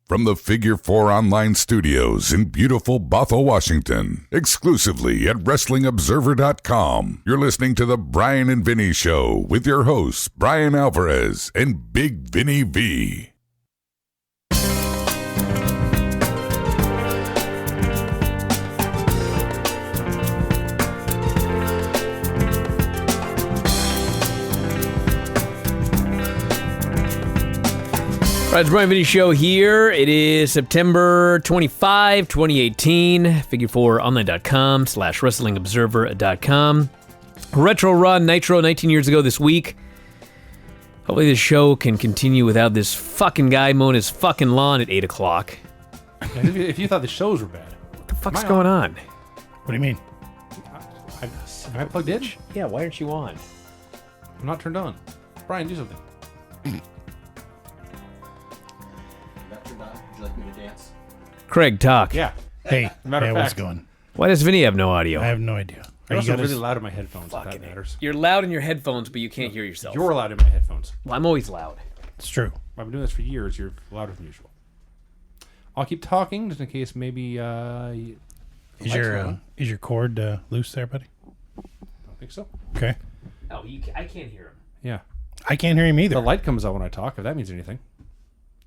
From the Figure 4 Online Studios in beautiful Bothell, Washington, exclusively at WrestlingObserver.com, you're listening to The Bryan and Vinny Show with your hosts, Brian Alvarez and Big Vinny V. All right, it's Bryan Vinny Show here. It is September 25, 2018. Figure4online.com/WrestlingObserver.com. Retro Raw and Nitro 19 years ago this week. Hopefully this show can continue without this fucking guy mowing his fucking lawn at 8 o'clock. If you thought the shows were bad. What the fuck's going on? What do you mean? Am I plugged in? Yeah, why aren't you on? I'm not turned on. Brian, do something. Craig, talk. Yeah. Hey, Matter of what's fact. going? Why does Vinny have no audio? I have no idea. You're also got really us- loud in my headphones, if that matters. You're loud in your headphones, but you can't hear yourself. You're loud in my headphones. Well, I'm always loud. It's true. I've been doing this for years. You're louder than usual. I'll keep talking just in case maybe Is your cord loose there, buddy? I don't think so. Okay. Oh, I can't hear him. Yeah. I can't hear him either. The light comes on when I talk, if that means anything.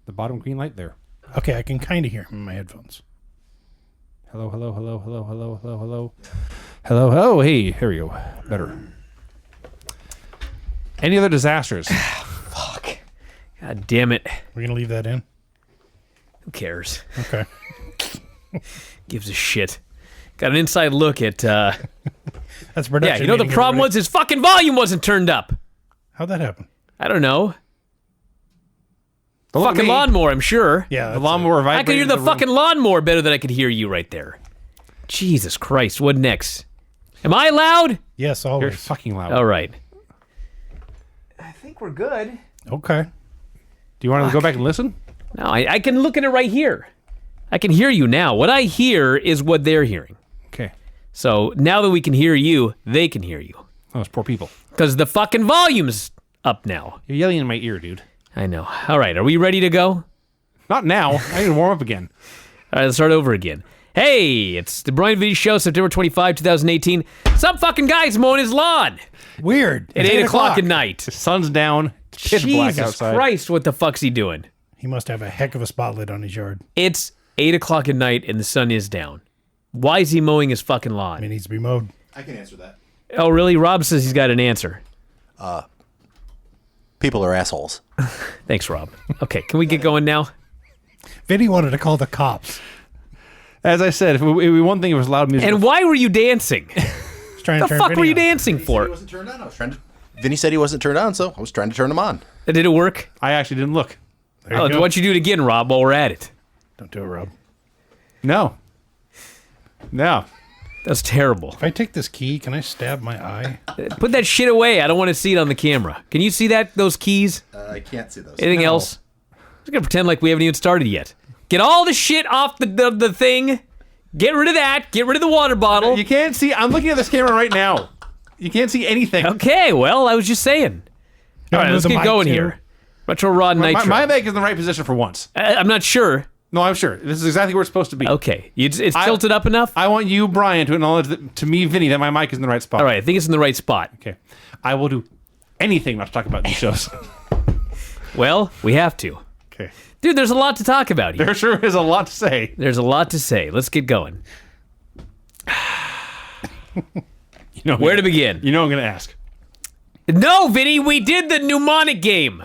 The bottom green light there. Okay, I can kind of hear him in my headphones. Hello, hello, hello, hello, hello, hello, hello. Hello, hello. Hey, here we go. Better. Any other disasters? Fuck. God damn it. We're going to leave that in? Who cares? Okay. Gives a shit. Got an inside look at, That's production. yeah, you know the meeting, problem everybody. was his fucking volume wasn't turned up. How'd that happen? I don't know. Don't look at Fucking me. lawnmower, I'm sure. Yeah, The that's lawnmower I could hear vibrating the in room. fucking lawnmower better than I could hear you right there. Jesus Christ, what next? Am I loud? Yes, You're always. fucking loud. All right. I think we're good. Okay. Do you want to go back and listen? No, I can look at it right here. I can hear you now. What I hear is what they're hearing. Okay. So now that we can hear you, they can hear you. Oh, those poor people. Because the fucking volume's up now. You're yelling in my ear, dude. I know. All right, are we ready to go? Not now. I need to warm up again. All right, let's start over again. Hey, it's the Bryan Vinny Show, September 25, 2018. Some fucking guy's mowing his lawn Weird. at It's 8 o'clock at night. The sun's down. It's pitch black Jesus outside. Christ, what the fuck's he doing? He must have a heck of a spotlight on his yard. It's 8 o'clock at night and the sun is down. Why is he mowing his fucking It lawn? needs to be mowed. I can answer that. Oh, really? Rob says he's got an answer. People are assholes. Thanks, Rob. Okay, can we get going now? Vinny wanted to call the cops. As I said, if we one thing, it was loud music. And why were you dancing? He's trying The to turn fuck Vinny were you on. dancing He for? wasn't turned on. I was trying to. Vinny said he wasn't turned on, so I was trying to turn him on. Did it work? I actually didn't look. There Oh, you why go. don't you do it again, Rob, while we're at it? Don't do it, Rob. No. No. That's terrible. If I take this key, can I stab my eye? Put that shit away. I don't want to see it on the camera. Can you see that? Those keys? I can't see those. Anything else? I'm just gonna pretend like we haven't even started yet. Get all the shit off the thing. Get rid of that. Get rid of the water bottle. You can't see. I'm looking at this camera right now. You can't see anything. Okay, well, I was just saying. All right, move let's the get mic going too. here. Retro Raw and Nitro. My mic is in the right position for once. I'm not sure. No, I'm sure. This is exactly where it's supposed to be. Okay, it's tilted up enough? I want you, Brian, to acknowledge that, to me, Vinny, that my mic is in the right spot. All right, I think it's in the right spot. Okay. I will do anything not to talk about these shows. Well, we have to. Okay. Dude, there's a lot to talk about here. There sure is a lot to say. There's a lot to say. Let's get going. You know Where to begin? You know I'm going to ask. No, Vinny, we did the mnemonic game.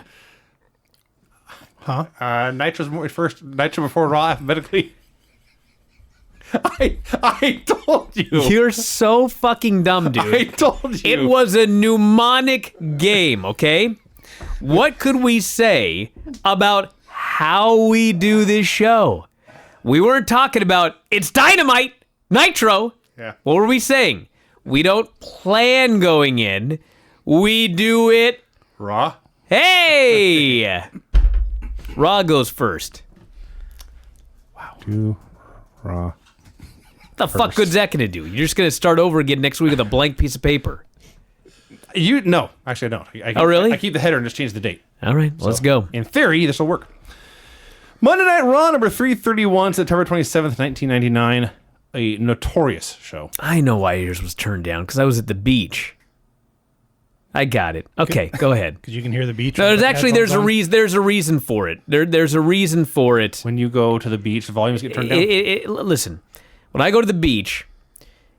Huh? Nitro's first Nitro before Raw alphabetically. I told you. You're so fucking dumb, dude. I told you. It was a mnemonic game, okay? What could we say about how we do this show? We weren't talking about, it's Dynamite, Nitro. Yeah. What were we saying? We don't plan going in. We do it. Raw. Hey! Raw goes first. Do Raw. What the fuck good's that gonna do? You're just gonna start over again next week with a blank piece of paper. No, actually I don't. Oh, really? I keep the header and just change the date. All right, let's go. In theory, this will work. Monday Night Raw number 331, September 27th, 1999. A notorious show. I know why yours was turned down, because I was at the beach. I got it. Okay, go ahead. Because you can hear the beach. No, there's a reason. There's a reason for it. There's a reason for it. When you go to the beach, the volumes get turned down? Listen, when I go to the beach,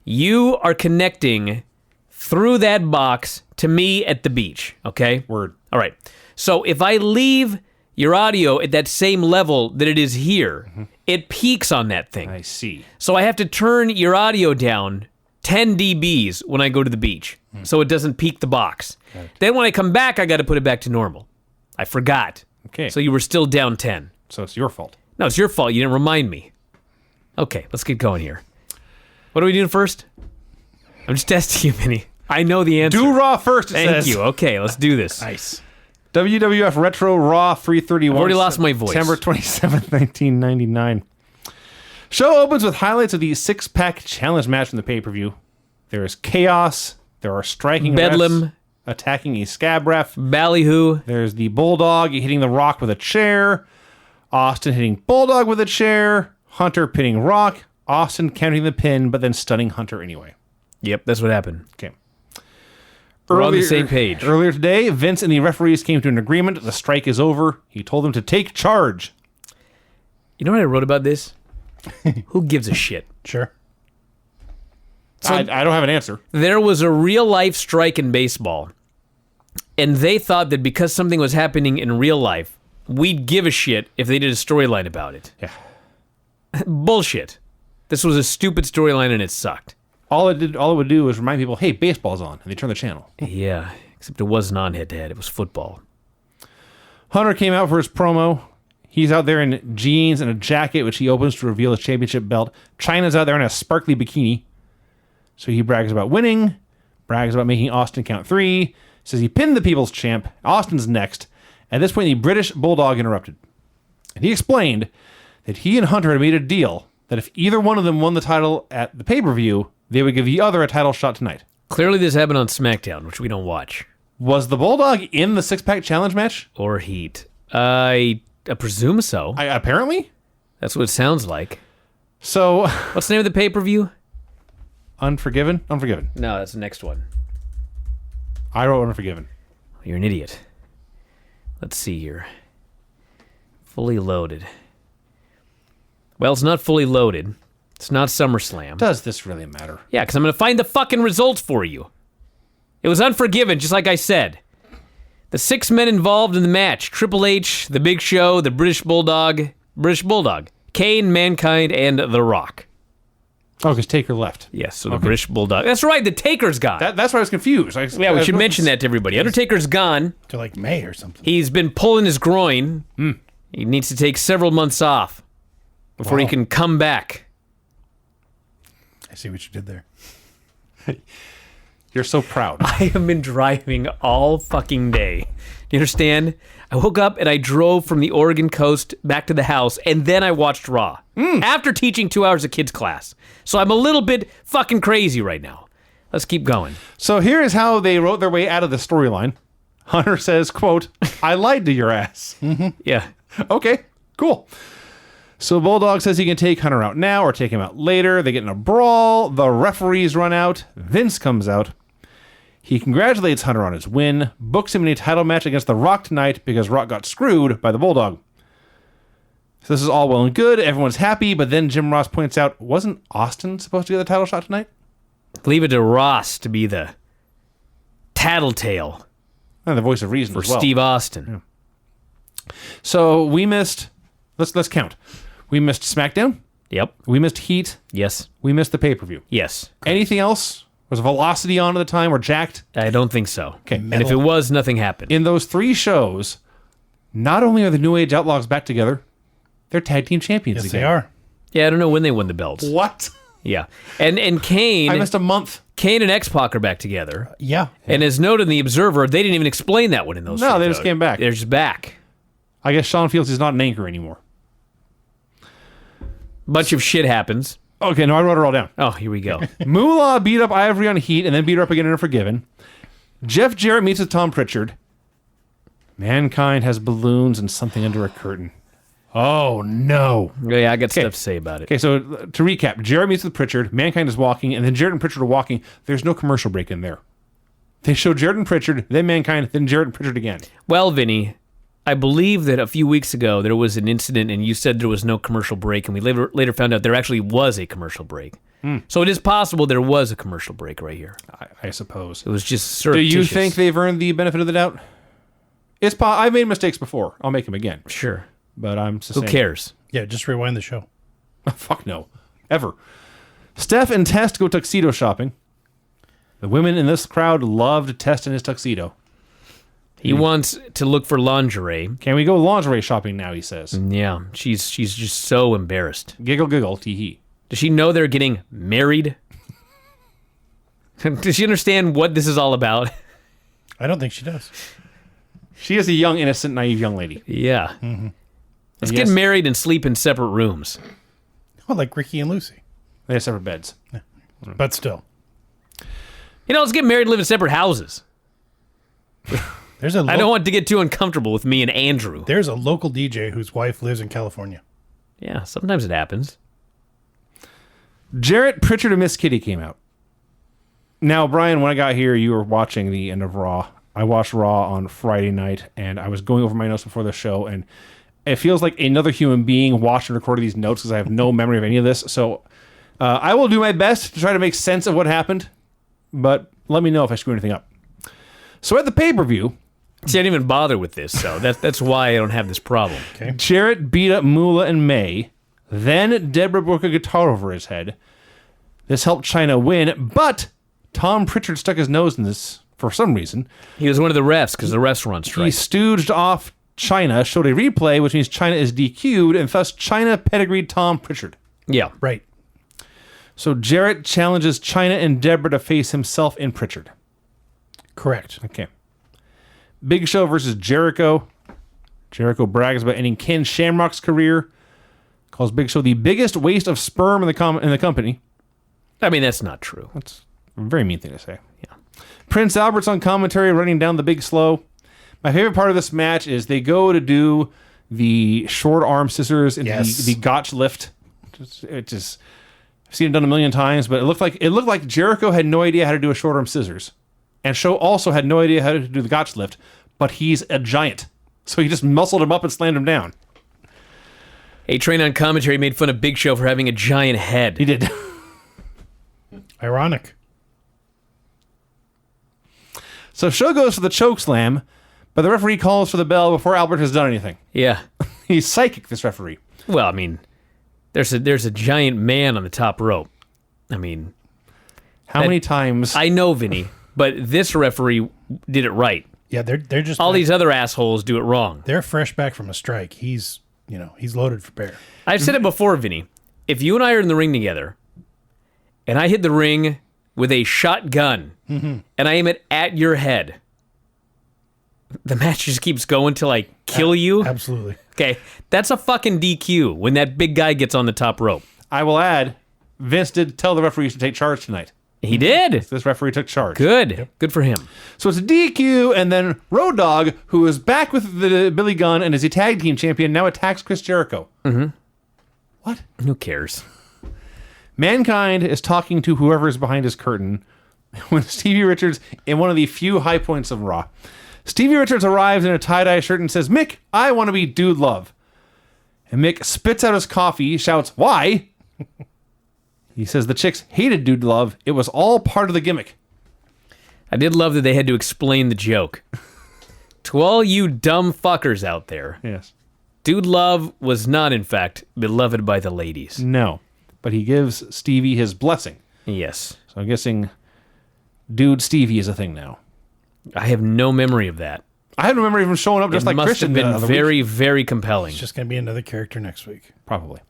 you are connecting through that box to me at the beach, okay? Word. All right. So if I leave your audio at that same level that it is here, it peaks on that thing. I see. So I have to turn your audio down 10 dBs when I go to the beach, so it doesn't peak the box. Then when I come back, I got to put it back to normal. I forgot. Okay. So you were still down 10. So it's your fault. No, it's your fault. You didn't remind me. Okay, let's get going here. What are we doing first? I'm just testing you, Vinny. I know the answer. Do Raw first, it Thank says. you. Okay, let's do this. Nice. WWF Retro Raw 331. I've already lost my voice. September 27th, 1999. Show opens with highlights of the 6-pack challenge match from the pay-per-view. There is chaos. There are striking Bedlam. refs attacking a scab ref. Ballyhoo. There's the Bulldog hitting the Rock with a chair. Austin hitting Bulldog with a chair. Hunter pinning Rock. Austin countering the pin, but then stunning Hunter anyway. Yep, that's what happened. Okay. We're on the same page. Earlier today, Vince and the referees came to an agreement. The strike is over. He told them to take charge. You know what I wrote about this? Who gives a shit? Sure. I don't have an answer. There was a real-life strike in baseball, and they thought that because something was happening in real life, we'd give a shit if they did a storyline about it. Yeah. Bullshit. This was a stupid storyline, and it sucked. All it would do is remind people, hey, baseball's on, and they turn the channel. Yeah, except it wasn't on head-to-head. It was football. Hunter came out for his promo. He's out there in jeans and a jacket, which he opens to reveal his championship belt. Chyna's out there in a sparkly bikini. So he brags about winning, brags about making Austin count 3, says he pinned the People's Champ. Austin's next. At this point, the British Bulldog interrupted. And he explained that he and Hunter had made a deal that if either one of them won the title at the pay-per-view, they would give the other a title shot tonight. Clearly this happened on SmackDown, which we don't watch. Was the Bulldog in the 6-pack challenge match? Or Heat. I presume so. Apparently. That's what it sounds like. So, What's the name of the pay-per-view? Unforgiven? Unforgiven. No, that's the next one. I wrote Unforgiven. You're an idiot. Let's see here. Fully loaded. Well, it's not fully loaded. It's not SummerSlam. Does this really matter? Yeah, because I'm going to find the fucking results for you. It was Unforgiven, just like I said. The 6 men involved in the match: Triple H, The Big Show, the British Bulldog, Kane, Mankind, and The Rock. Oh, because Taker left. Yes, so the British Bulldog. That's right, the Taker's gone. That's why I was confused. Yeah, we should mention that to everybody. Undertaker's gone. To like May or something. He's been pulling his groin. He needs to take several months off before he can come back. I see what you did there. You're so proud. I have been driving all fucking day. Do you understand? I woke up and I drove from the Oregon coast back to the house, and then I watched Raw after teaching 2 hours of kids class. So I'm a little bit fucking crazy right now. Let's keep going. So here is how they wrote their way out of the storyline. Hunter says, quote, I lied to your ass. Yeah. Okay, cool. So Bulldog says he can take Hunter out now or take him out later. They get in a brawl. The referees run out. Vince comes out. He congratulates Hunter on his win, books him in a title match against The Rock tonight because Rock got screwed by the Bulldog. So this is all well and good. Everyone's happy, but then Jim Ross points out, wasn't Austin supposed to get the title shot tonight? Leave it to Ross to be the tattletale And the voice of reason for as well. Steve Austin. So we missed, let's count. We missed SmackDown. Yep. We missed Heat. Yes. We missed the pay-per-view. Yes. Anything else? Was Velocity on at the time or Jacked? I don't think so. Okay. And if it was, nothing happened. In those 3 shows, not only are the New Age Outlaws back together, they're tag team champions Yes, again. they are. Yeah, I don't know when they won the belts. What? Yeah. And Kane, I missed a month. Kane and X-Pac are back together. Yeah. And as noted in The Observer, they didn't even explain that one in those No, shows. they just came back. They're just back. I guess Shawn Fields is not an anchor anymore. Bunch of shit happens. Okay, no, I wrote it all down. Oh, here we go. Moolah beat up Ivory on Heat and then beat her up again in Unforgiven. Jeff Jarrett meets with Tom Pritchard. Mankind has balloons and something under a curtain. Oh, no. Yeah, I got stuff to say about it. Okay, so to recap, Jarrett meets with Pritchard, Mankind is walking, and then Jarrett and Pritchard are walking. There's no commercial break in there. They show Jarrett and Pritchard, then Mankind, then Jarrett and Pritchard again. Well, Vinny, I believe that a few weeks ago there was an incident and you said there was no commercial break, and we later found out there actually was a commercial break. So it is possible there was a commercial break right here. I suppose. It was just Do surreptitious. you think they've earned the benefit of the doubt? I've made mistakes before. I'll make them again. Sure. But I'm just Who saying. cares? Yeah, just rewind the show. Fuck no. Ever. Steph and Test go tuxedo shopping. The women in this crowd loved Test in his tuxedo. He wants to look for lingerie. Can we go lingerie shopping now, he says. Yeah, she's just so embarrassed. Giggle, giggle, tee-hee. Does she know they're getting married? Does she understand what this is all about? I don't think she does. She is a young, innocent, naive young lady. Yeah. Let's Yes. get married and sleep in separate rooms. Oh, like Ricky and Lucy. They have separate beds. But still. Let's get married and live in separate houses. There's a I don't want to get too uncomfortable with me and Andrew. There's a local DJ whose wife lives in California. Yeah, sometimes it happens. Jarrett, Pritchard, and Miss Kitty came out. Now, Brian, when I got here, you were watching the end of Raw. I watched Raw on Friday night, and I was going over my notes before the show, and it feels like another human being watched and recorded these notes because I have no memory of any of this. So I will do my best to try to make sense of what happened, but let me know if I screw anything up. So at the pay-per-view, See, I didn't even bother with this, so that's why I don't have this problem. Jarrett beat up Moolah and May. Then Deborah broke a guitar over his head. This helped China win, but Tom Pritchard stuck his nose in this for some reason. He was one of the refs because the refs were on He strike. stooged off China, showed a replay, which means China is DQ'd, and thus China pedigreed Tom Pritchard. Yeah. Right. So Jarrett challenges China and Deborah to face himself and Pritchard. Correct. Okay. Big Show versus Jericho. Jericho brags about ending Ken Shamrock's career. Calls Big Show the biggest waste of sperm in the company. I mean, that's not true. That's a very mean thing to say. Yeah. Prince Albert's on commentary running down the Big Slow. My favorite part of this match is they go to do the short arm scissors and the gotch lift. It just I've seen it done a million times, but it looked like Jericho had no idea how to do a short arm scissors. And Show also had no idea how to do the gotch lift, but he's a giant. So he just muscled him up and slammed him down. A-Train on commentary made fun of Big Show for having a giant head. He did. Ironic. So Show goes for the choke slam, but the referee calls for the bell before Albert has done anything. Yeah. He's psychic, this referee. Well, I mean, there's a giant man on the top rope. I mean, How many times? I know, Vinny, but this referee did it right. Yeah, they're just All these other assholes do it wrong. They're fresh back from a strike. He's loaded for bear. I've said it before, Vinny. If you and I are in the ring together, and I hit the ring with a shotgun, and I aim it at your head, the match just keeps going till I kill you. Absolutely. Okay, that's a fucking DQ when that big guy gets on the top rope. I will add, Vince did tell the referees to take charge tonight. He did. This referee took charge. Good. Good for him. So it's a DQ, and then Road Dogg, who is back with the Billy Gunn and is a tag team champion, now attacks Chris Jericho. What? Who cares? Mankind is talking to whoever is behind his curtain when Stevie Richards, in one of the few high points of Raw, Stevie Richards arrives in a tie-dye shirt and says, "Mick, I want to be Dude Love." And Mick spits out his coffee, shouts, "Why?" He says the chicks hated Dude Love. It was all part of the gimmick. I did love that they had to explain the joke. To all you dumb fuckers out there, Yes. Dude Love was not, in fact, beloved by the ladies. No. But he gives Stevie his blessing. Yes. So I'm guessing Dude Stevie is a thing now. I have no memory of that. I don't remember even showing up just It like must Christian have did been the other very, week. very compelling. It's just going to be another character next week. Probably.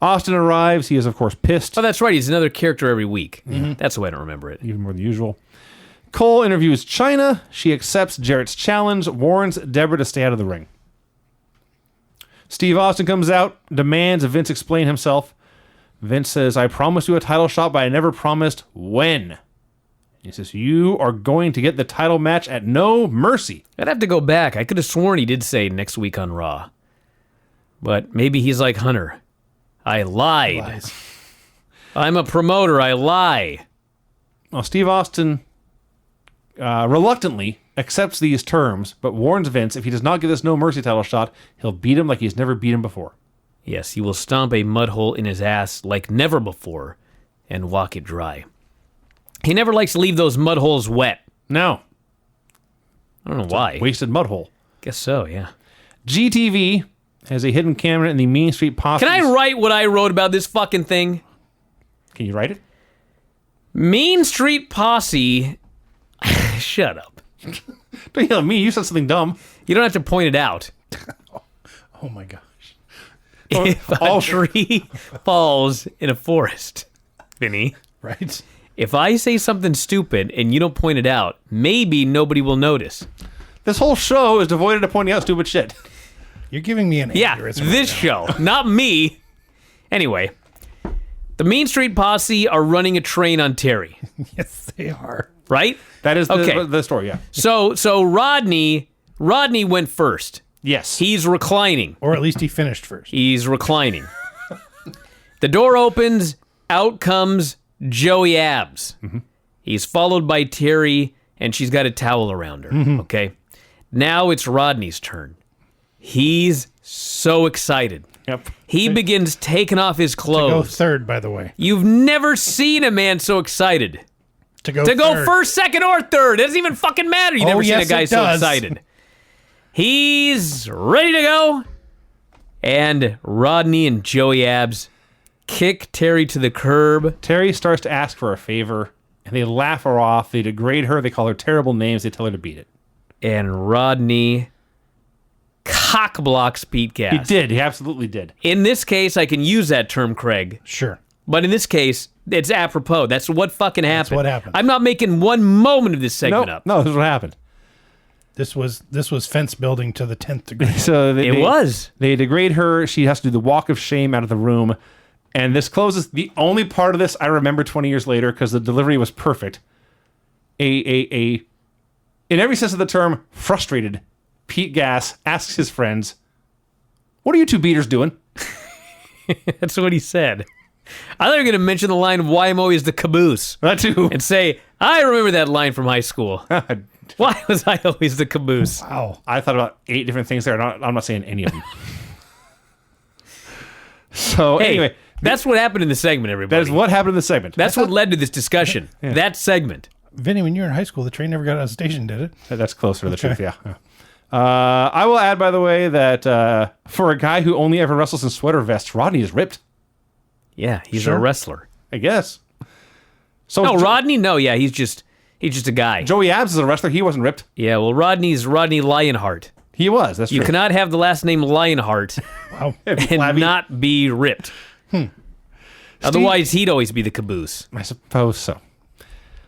Austin arrives. He is, of course, pissed. Oh, that's right. He's another character every week. That's why I don't remember it. Even more than usual. Cole interviews China. She accepts Jarrett's challenge, warns Deborah to stay out of the ring. Steve Austin comes out, demands Vince explain himself. Vince says, "I promised you a title shot, but I never promised when." He says, "You are going to get the title match at No Mercy." I'd have to go back. I could have sworn he did say next week on Raw. But maybe he's like Hunter. I lied. Lies. I'm a promoter. I lie. Well, Steve Austin reluctantly accepts these terms, but warns Vince if he does not get this No Mercy title shot, he'll beat him like he's never beat him before. Yes, he will stomp a mud hole in his ass like never before and walk it dry. He never likes to leave those mud holes wet. No. I don't know why. Wasted mud hole. Guess so, yeah. GTV has a hidden camera in the Mean Street Posse. Can I write what I wrote about this fucking thing? Can you write it? Mean Street Posse. Shut up. Don't yell at me. You said something dumb. You don't have to point it out. Oh my gosh. If a tree falls in a forest, Vinny, Right? if I say something stupid and you don't point it out, maybe nobody will notice. This whole show is devoted to pointing out stupid shit. You're giving me an Yeah, aneurysm right this now. show, not me. Anyway, the Mean Street Posse are running a train on Terry, Yes, they are. right? That is Okay. the story, yeah. So Rodney went first. Yes. He's reclining. Or at least he finished first. He's reclining. The door opens. Out comes Joey Abs. He's followed by Terry, and she's got a towel around her. Okay. Now it's Rodney's turn. He's so excited. Yep. He begins taking off his Go clothes. third, by the way. You've never seen a man so excited. To go Go first, second, or third. It doesn't even fucking matter. You never seen a yes, guy it so does. excited. He's ready to go. And Rodney and Joey Abs kick Terry to the curb. Terry starts to ask for a favor, and they laugh her off. They degrade her. They call her terrible names. They tell her to beat it. And Rodney cock blocks Pete Gas. He did. He absolutely did. In this case, I can use that term, Craig. Sure. But in this case, it's apropos. That's what fucking happened. what happened. I'm not making one moment of this segment up. No, this is what happened. This was fence building to the 10th degree. So It was. They degrade her. She has to do the walk of shame out of the room. And this closes the only part of this I remember 20 years later because the delivery was perfect. In every sense of the term, frustrated, Pete Gas asks his friends, "What are you two beaters doing?" That's what he said. I thought you were going to mention the line, "Why I'm always the caboose," That too. and say, "I remember that line from high school. Why was I always the caboose?" Wow. I thought about 8 different things there. I'm not saying any of them. So Hey, anyway, that's what happened in the segment, everybody. that is what happened in the segment. That's what led to this discussion. That segment. Vinny, when you were in high school, the train never got out of the station, did it? That's closer to the truth, yeah. I will add, by the way, that for a guy who only ever wrestles in sweater vests, Rodney is ripped, Yeah, he's Sure. a wrestler. I guess. So No, Rodney? No, yeah, he's just a guy. Joey Abs is a wrestler. He wasn't ripped. Yeah, well, Rodney's Rodney Lionheart. He was. That's You true. cannot have the last name Lionheart Wow. and Flabby. not be ripped. Otherwise, he'd always be the caboose. I suppose so.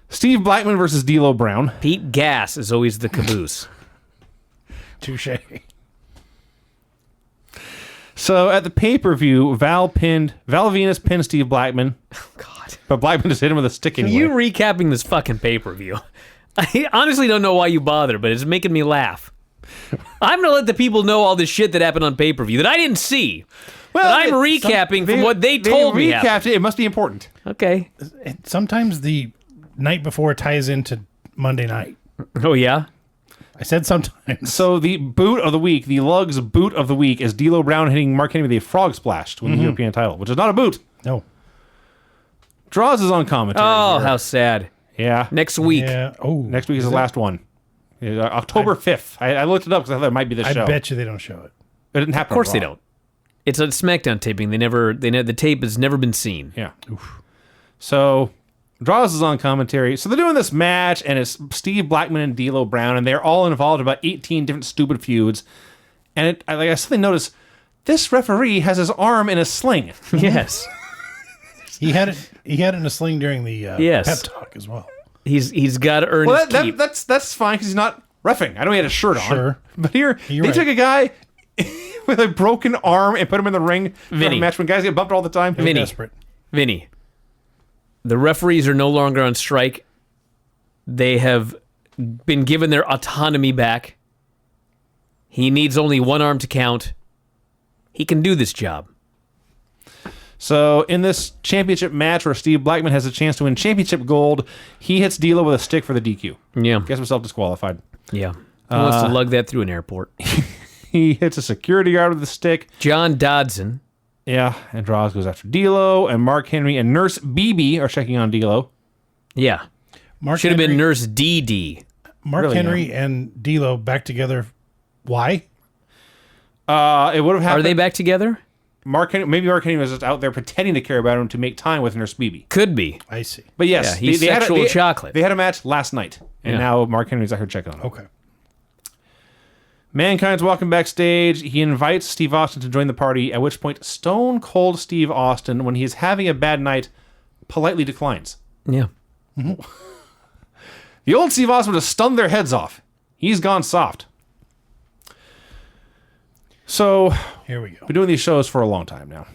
Steve Blackman versus D'Lo Brown. Pete Gas is always the caboose. Touche. So at the pay-per-view, Val Venus pinned Steve Blackman, God. but Blackman just hit him with a stick Are anyway. you recapping this fucking pay-per-view? I honestly don't know why you bother, but it's making me laugh. I'm going to let the people know all this shit that happened on pay-per-view that I didn't see. But I'm recapping from what they told me happened. recapped it. It must be important. Okay. Sometimes the night before ties into Monday night. Oh, yeah? I said sometimes. So the boot of the week, the Lugs boot of the week, is D'Lo Brown hitting Mark Henry with a frog splash to win the European title, which is not a boot. No. Draws is on commentary. Oh, here. how sad. Yeah. Next week. Yeah. Oh. Next week is the last one. Yeah, October 5th. I looked it up because I thought it might be the I show. bet you they don't show it. It didn't happen. Of course they don't. It's a SmackDown taping. The tape has never been seen. Yeah. So Draws is on commentary. So they're doing this match, and it's Steve Blackman and D'Lo Brown, and they're all involved in about 18 different stupid feuds. And I suddenly noticed this referee has his arm in a sling. Yes. He had it in a sling during the Yes. pep talk as well. He's got to earn Well, his keep. that's fine because he's not reffing. I know he had a shirt on. Sure. But here, You're they right. took a guy with a broken arm and put him in the ring for Vinny. a match when guys get bumped all the time. They're Vinny. desperate. Vinny, the referees are no longer on strike. They have been given their autonomy back. He needs only one arm to count. He can do this job. So in this championship match where Steve Blackman has a chance to win championship gold, he hits D'Lo with a stick for the DQ. Yeah. Gets himself disqualified. Yeah. Who wants to lug that through an airport? He hits a security guard with a stick. John Dodson. Yeah, and Draws goes after D'Lo, and Mark Henry and Nurse BB are checking on D'Lo. Yeah. Mark Should have been Henry- Nurse DD. Mark Really, Henry and D'Lo back together. Why? It would have happened. Are they back together? Maybe Mark Henry was just out there pretending to care about him to make time with Nurse BB. Could be. I see. But yes, Yeah, he's sexual chocolate. They had a match last night, and Yeah. now Mark Henry's out here checking on him. Okay. Mankind's walking backstage. He invites Steve Austin to join the party, at which point Stone Cold Steve Austin, when he is having a bad night, politely declines. Yeah. The old Steve Austin would have stunned their heads off. He's gone soft. So, Here we go. been doing these shows for a long time now.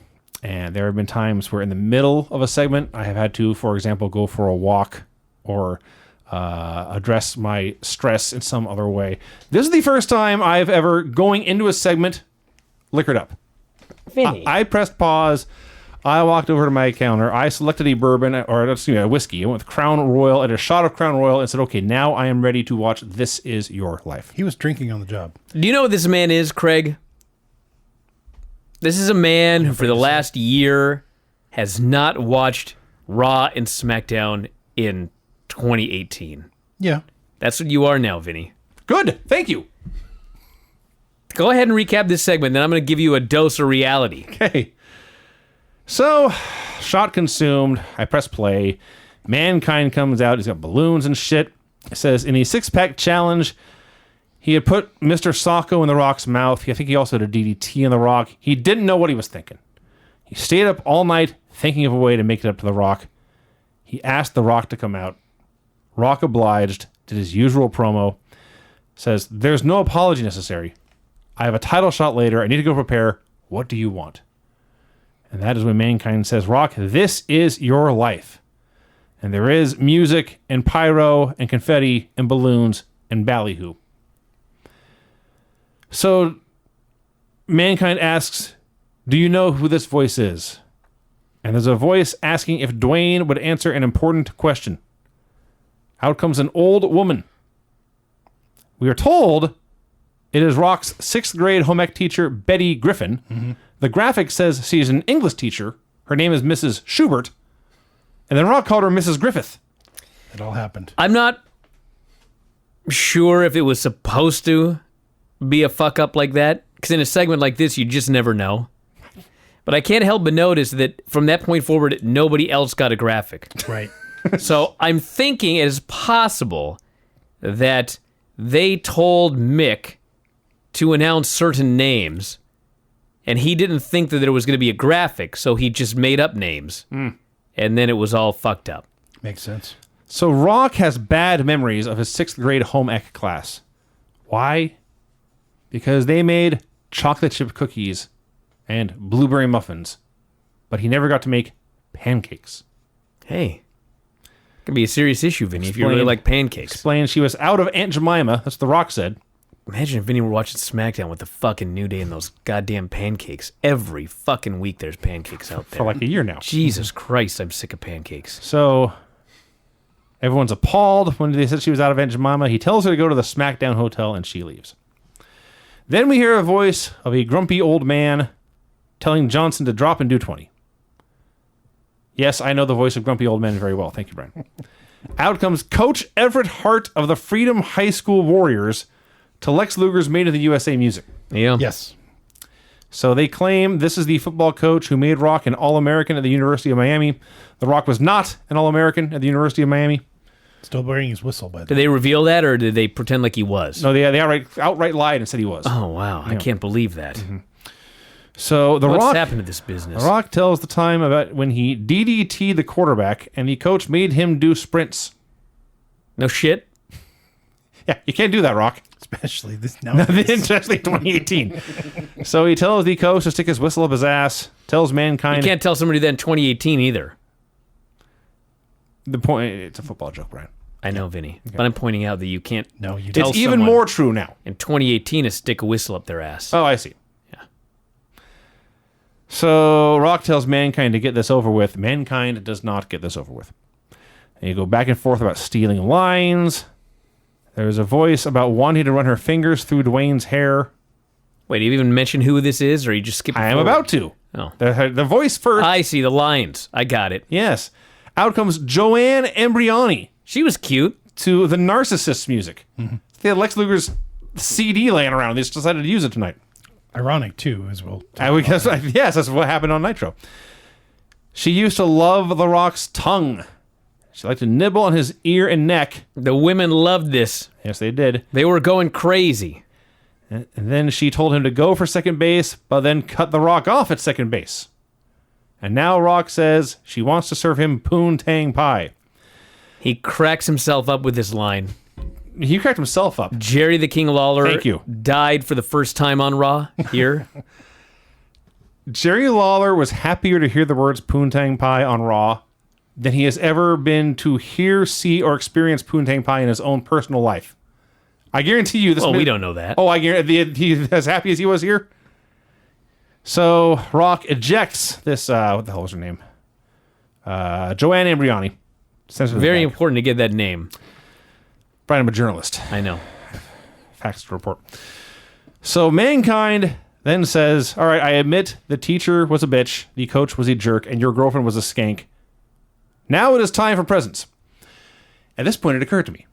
And there have been times where in the middle of a segment, I have had to, for example, go for a walk or address my stress in some other way. This is the first time I've ever, going into a segment, liquored up. Vinny. I pressed pause. I walked over to my counter. I selected a bourbon, or excuse me, a whiskey. I went with Crown Royal and a shot of Crown Royal and said, okay, now I am ready to watch This Is Your Life. He was drinking on the job. Do you know what this man is, Craig? This is a man who, for the last year, has not watched Raw and SmackDown in 2018. Yeah. That's what you are now, Vinny. Good. Thank you. Go ahead and recap this segment, then I'm going to give you a dose of reality. Okay. So, shot consumed. I press play. Mankind comes out. He's got balloons and shit. It says, in the six-pack challenge, he had put Mr. Socko in The Rock's mouth. I think he also had a DDT in The Rock. He didn't know what he was thinking. He stayed up all night thinking of a way to make it up to The Rock. He asked The Rock to come out. Rock obliged, did his usual promo. Says, there's no apology necessary. I have a title shot later. I need to go prepare. What do you want? And that is when Mankind says, Rock, this is your life. And there is music and pyro and confetti and balloons and ballyhoo. So Mankind asks, do you know who this voice is? And there's a voice asking if Dwayne would answer an important question. Out comes an old woman. We are told it is Rock's 6th grade home ec teacher, Betty Griffin. Mm-hmm. The graphic says she's an English teacher. Her name is Mrs. Schubert. And then Rock called her Mrs. Griffith. It all happened. I'm not sure if it was supposed to be a fuck up like that, because in a segment like this, you just never know. But I can't help but notice that from that point forward, nobody else got a graphic. Right. So I'm thinking it is possible that they told Mick to announce certain names, and he didn't think that there was going to be a graphic, so he just made up names. And then it was all fucked up. Makes sense. So Rock has bad memories of his 6th grade home ec class. Why? Because they made chocolate chip cookies and blueberry muffins, but he never got to make pancakes. Hey, could be a serious issue, Vinny, if you really Explain. like pancakes. Explained she was out of Aunt Jemima. That's what The Rock said. Imagine if Vinny were watching SmackDown with the fucking New Day and those goddamn pancakes. Every fucking week there's pancakes out there. For like a year now. Jesus Christ, I'm sick of pancakes. So everyone's appalled when they said she was out of Aunt Jemima. He tells her to go to the SmackDown hotel, and she leaves. Then we hear a voice of a grumpy old man telling Johnson to drop and do 20. Yes, I know the voice of grumpy old men very well. Thank you, Brian. Out comes Coach Everett Hart of the Freedom High School Warriors to Lex Luger's Made in the USA music. Yeah. Yes. So they claim this is the football coach who made Rock an All-American at the University of Miami. The Rock was not an All-American at the University of Miami. Still wearing his whistle, by the Did way. they reveal that, or did they pretend like he was? No, they outright lied and said he was. Oh, wow. I can't believe that. So The What's Rock... happened to this business? The Rock tells the time about when he DDT'd the quarterback and the coach made him do sprints. No shit? Yeah, you can't do that, Rock. Especially this now. Especially 2018. So he tells the coach to stick his whistle up his ass, tells You Mankind... can't tell somebody that in 2018 either. The point... It's a football joke, Brian. I know, Vinny. But I'm pointing out that you can't No, you tell It's even someone more true now. in 2018 to stick a whistle up their ass. Oh, I see. Yeah. So Rock tells Mankind to get this over with. Mankind does not get this over with. And you go back and forth about stealing lines. There's a voice about wanting to run her fingers through Dwayne's hair. Wait, do you even mention who this is, or you just skip it I am forward? about to. Oh. The voice first. I see the lines. I got it. Yes. Out comes Joanne Embriani She was cute. to the Narcissists music. They had Lex Luger's CD laying around. They just decided to use it tonight. Ironic, too, as well. Yes, that's what happened on Nitro. She used to love The Rock's tongue. She liked to nibble on his ear and neck. The women loved this. Yes, they did. They were going crazy. And then she told him to go for second base, but then cut The Rock off at second base. And now Rock says she wants to serve him poontang pie. He cracks himself up with this line. He cracked himself up. Jerry the King Lawler Thank you. died for the first time on Raw here. Jerry Lawler was happier to hear the words poontang pie on Raw than he has ever been to hear, see, or experience poontang pie in his own personal life. I guarantee you this. Well, we don't know that. Oh, I guarantee he's as happy as he was here. So Rock ejects this. What the hell was her name? Joanne Embriani. Sends her to the Very back. important to get that name. Brian, I'm a journalist. I know. Facts to report. So Mankind then says, all right, I admit the teacher was a bitch, the coach was a jerk, and your girlfriend was a skank. Now it is time for presents. At this point, it occurred to me.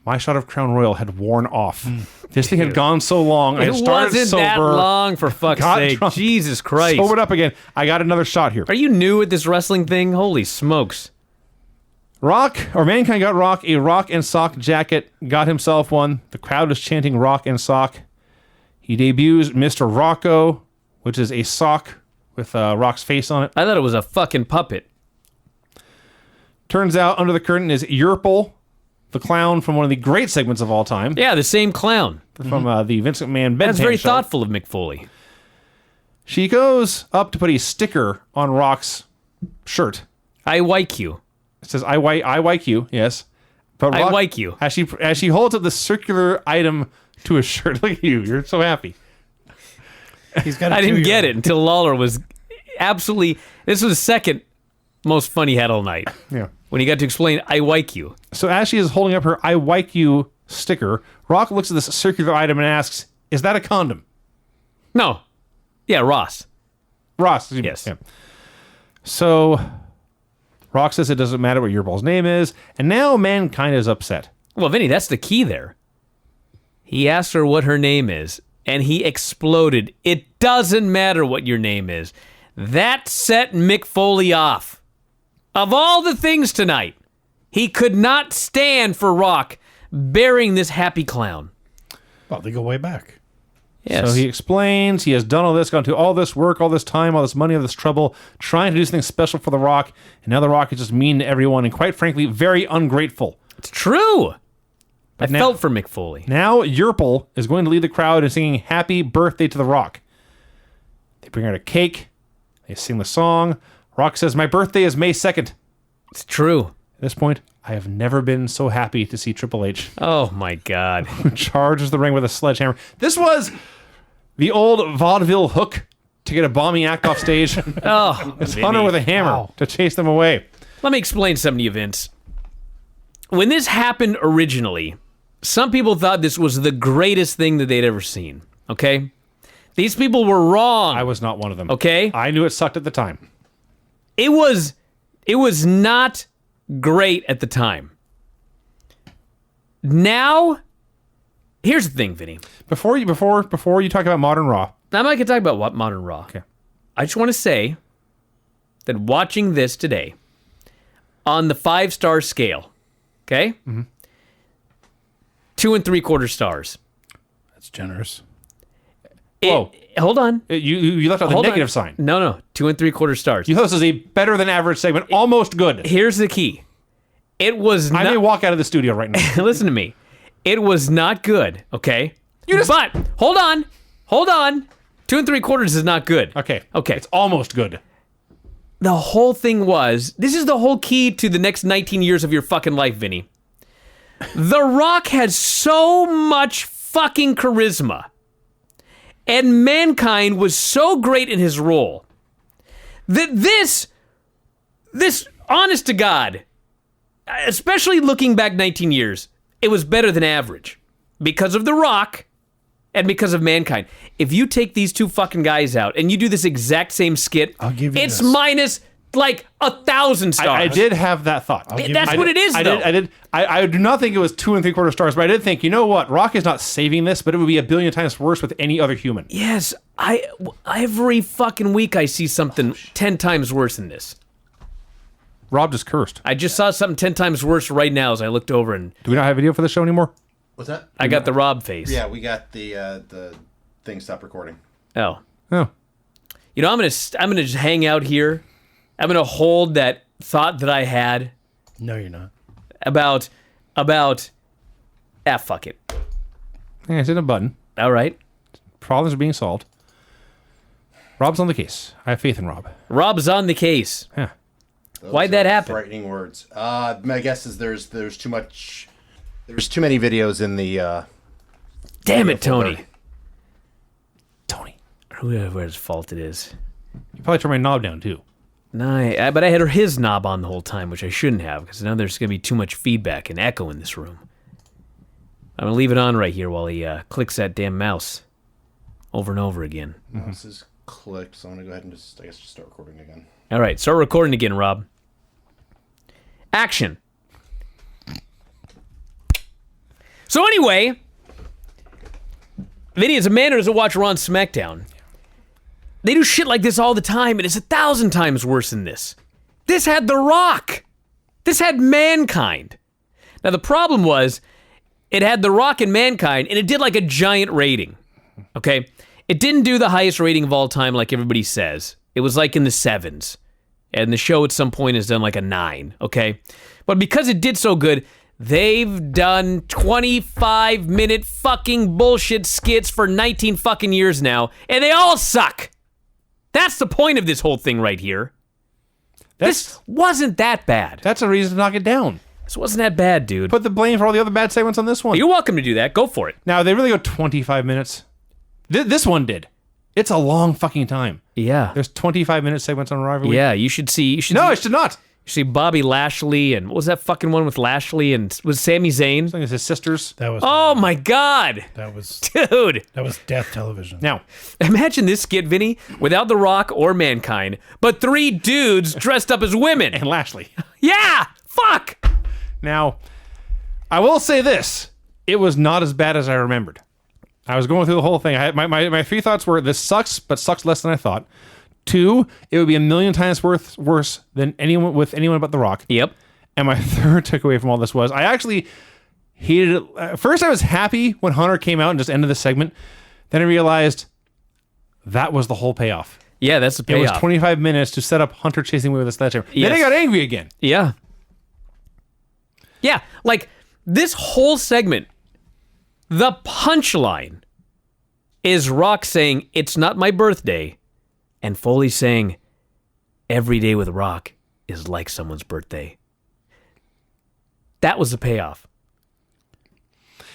My shot of Crown Royal had worn off. This thing had gone so long. I It had started wasn't sober. that long, for fuck's got sake. drunk, Jesus Christ. Sobered up again. I got another shot here. Are you new at this wrestling thing? Holy smokes. Mankind got Rock a Rock and Sock jacket, got himself one. The crowd is chanting Rock and Sock. He debuts Mr. Rocco, which is a sock with Rock's face on it. I thought it was a fucking puppet. Turns out under the curtain is Yerple, the clown from one of the great segments of all time, Yeah, the same clown. from the Vince McMahon bedtime That's very show. thoughtful of Mick Foley. She goes up to put a sticker on Rock's shirt. I like you. It says, I like you, yes. But I like you. As she holds up the circular item to his shirt. Look at you. You're so happy. He's got. I didn't get it until Lawler was absolutely... This was the second most fun he had all night. Yeah. When he got to explain, I like you. So as she is holding up her I like you sticker, Rock looks at this circular item and asks, is that a condom? No. Yeah, Ross. Ross. Yes. Yeah. So Rock says it doesn't matter what Yerball's name is, and now Mankind is upset. Well, Vinny, that's the key there. He asked her what her name is, and he exploded. It doesn't matter what your name is. That set Mick Foley off. Of all the things tonight, he could not stand for Rock bearing this happy clown. Well, they go way back. Yes. So he explains he has done all this, gone through all this work, all this time, all this money, all this trouble, trying to do something special for The Rock, and now The Rock is just mean to everyone and quite frankly, very ungrateful. It's true. I now- felt for Mick Foley. Now Yerple is going to lead the crowd in singing Happy Birthday to The Rock. They bring out a cake. They sing the song. Rock says, my birthday is May 2nd. It's true. At this point, I have never been so happy to see Triple H Oh, my God. charges the ring with a sledgehammer. This was the old vaudeville hook to get a bombing act off stage. Oh, It's Vinny. Hunter with a hammer Wow. to chase them away. Let me explain something to you, Vince. When this happened originally, some people thought this was the greatest thing that they'd ever seen, okay? These people were wrong. I was not one of them. Okay? I knew it sucked at the time. It was not great at the time. Now, here's the thing, Vinny. Before you talk about Modern Raw, I'm not going to talk about what Modern Raw. Okay. I just want to say that watching this today, on the 5-star scale, okay? 2 3/4 stars. That's generous. Whoa. Hold on. you left out the Hold negative on. sign. No. 2 3/4 stars. You thought this was a better than average segment, almost good. Here's the key. It was I may not... walk out of the studio right now. Listen to me. It was not good, okay? But, hold on. 2 3/4 is not good. Okay. Okay. It's almost good. The whole thing was, this is the whole key to the next 19 years of your fucking life, Vinny. The Rock has so much fucking charisma. And Mankind was so great in his role that this honest to God, especially looking back 19 years, it was better than average because of The Rock and because of Mankind. If you take these two fucking guys out and you do this exact same skit, I'll give you it's this. minus like 1,000 stars. I did have that thought. That's what it is, though. I do not think it was 2 3/4 stars, but I did think, you know what? Rock is not saving this, but it would be a billion times worse with any other human. Yes, every fucking week I see something 10 times worse than this. Rob just cursed. I just saw something 10 times worse right now as I looked over and Do we not have video for the show anymore? What's that? I got the Rob face. Yeah, we got the thing stopped recording. Oh. Oh. You know, I'm gonna just hang out here. I'm gonna hold that thought that I had No, you're not. about fuck it. Yeah, it's in a button. All right. Problems are being solved. Rob's on the case. I have faith in Rob. Rob's on the case. Yeah. Why'd that happen? Frightening words. My guess is there's too much. There's too many videos in the. Damn it, Tony. folder. Tony. Whoever's fault it is. You probably turned my knob down too. Nah, but I had his knob on the whole time, which I shouldn't have, because now there's going to be too much feedback and echo in this room. I'm going to leave it on right here while he clicks that damn mouse over and over again. This is clicked, so I'm gonna go ahead and just start recording again. All right, start recording again, Rob. Action. So anyway, Vinny, as a man who doesn't watch Raw and SmackDown, they do shit like this all the time, and it's 1,000 times worse than this. This had The Rock. This had Mankind. Now, the problem was, it had The Rock and Mankind, and it did like a giant rating. Okay? It didn't do the highest rating of all time like everybody says. It was like in the 7s. And the show at some point has done like a 9. Okay? But because it did so good, they've done 25-minute fucking bullshit skits for 19 fucking years now, and they all suck. That's the point of this whole thing right here. This wasn't that bad. That's a reason to knock it down. This wasn't that bad, dude. Put the blame for all the other bad segments on this one. You're welcome to do that. Go for it. Now, they really go 25 minutes. This one did. It's a long fucking time. Yeah. There's 25-minute segments on Raw every week. Yeah, you should see. No, it should not. You see Bobby Lashley, and what was that fucking one with Lashley and was Sami Zayn? I think it's his sisters. That was. Oh my God, That was. dude! That was death television. Now, Imagine this skit, Vinny, without The Rock or Mankind, but 3 dudes dressed up as women. and Lashley. Yeah, fuck. Now, I will say this. It was not as bad as I remembered. I was going through the whole thing. I had my 3 thoughts were, this sucks, but sucks less than I thought. 2, it would be a million times worse than anyone but The Rock. Yep. And my third takeaway from all this was, I actually hated it. At first, I was happy when Hunter came out and just ended the segment. Then I realized that was the whole payoff. Yeah, that's the It was payoff. 25 minutes to set up Hunter chasing me with a sledgehammer. Yes. Then I got angry again. Yeah. Yeah, like this whole segment, the punchline is Rock saying, "It's not my birthday," and Foley saying, "Every day with Rock is like someone's birthday." That was the payoff.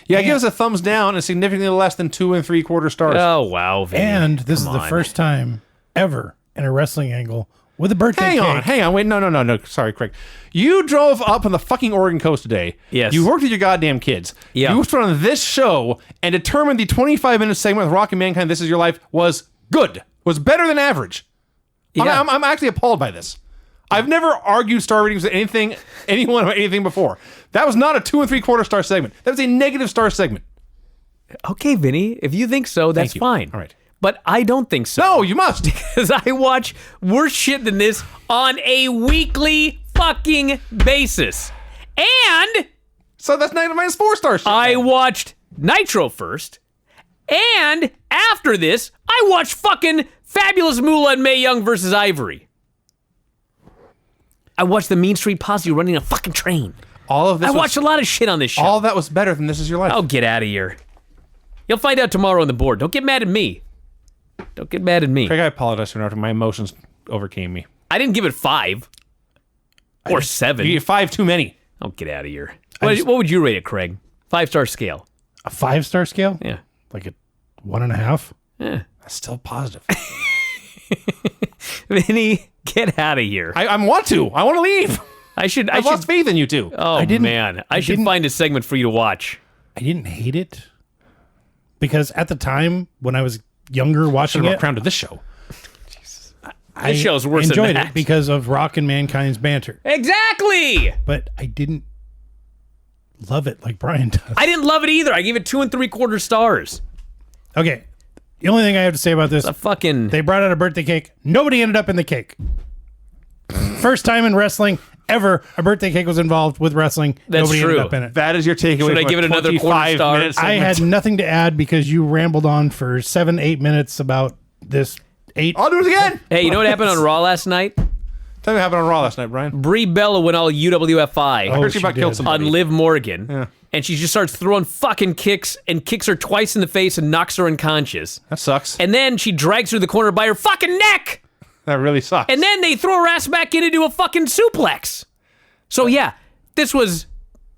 Yeah, give us a thumbs down and significantly less than 2 3/4 stars. Oh, wow, Vinny. And this is Come the on. first time ever in a wrestling angle with a birthday cake. Hang on. Wait, no. Sorry, Craig. You drove up on the fucking Oregon coast today. Yes. You worked with your goddamn kids. Yeah. You put on this show and determined the 25-minute segment with Rock and Mankind, This Is Your Life, was good. Was better than average. Yeah. I'm actually appalled by this. I've never argued star ratings with anyone about anything before. That was not a 2 3/4 star segment. That was a negative star segment. Okay, Vinny, if you think so, that's you. fine. All right. But I don't think so. No, you must. Because I watch worse shit than this on a weekly fucking basis. And So that's -4 stars. I watched Nitro first. And after this, I watched fucking Fabulous Moolah and Mae Young versus Ivory. I watched the Mean Street Posse running a fucking train. All of this I watched a lot of shit on this show. all that was better than This Is Your Life. Oh, get out of here. You'll find out tomorrow on the board. Don't get mad at me. Don't get mad at me. Craig, I apologize for interrupting. My emotions overcame me. I didn't give it 5 or 7. You gave 5 too many. Oh, get out of here. What would you rate it, Craig? 5-star scale. A 5-star scale? Yeah. Like a 1.5? That's still positive. Vinny, get out of here. I want to. I want to leave. I should. I've lost faith in you two. Oh man, I should find a segment for you to watch. I didn't hate it because at the time when I was younger watching Should have it, crowned to this show. I This show's worse than enjoyed that. it because of Rock and Mankind's banter, Exactly. but I didn't love it like Brian does. I didn't love it either. I gave it 2 3/4 stars. Okay, the only thing I have to say about this, A fucking. they brought out a birthday cake. Nobody ended up in the cake. First time in wrestling ever a birthday cake was involved with wrestling. That's Nobody true. ended up in it. That is your takeaway. Should I from give a it another quarter 25 star? minute I segment? had nothing to add because you rambled on for 7-8 minutes about this 8. I'll do it again. Hey, you know what happened on Raw last night? Tell me what happened on Raw last night, Brian. Brie Bella went all UWFI I heard she she about killed did. somebody. on Liv Morgan, and she just starts throwing fucking kicks and kicks her twice in the face and knocks her unconscious. That sucks. And then she drags her to the corner by her fucking neck. That really sucks. And then they throw her ass back in and do a fucking suplex. So yeah, this was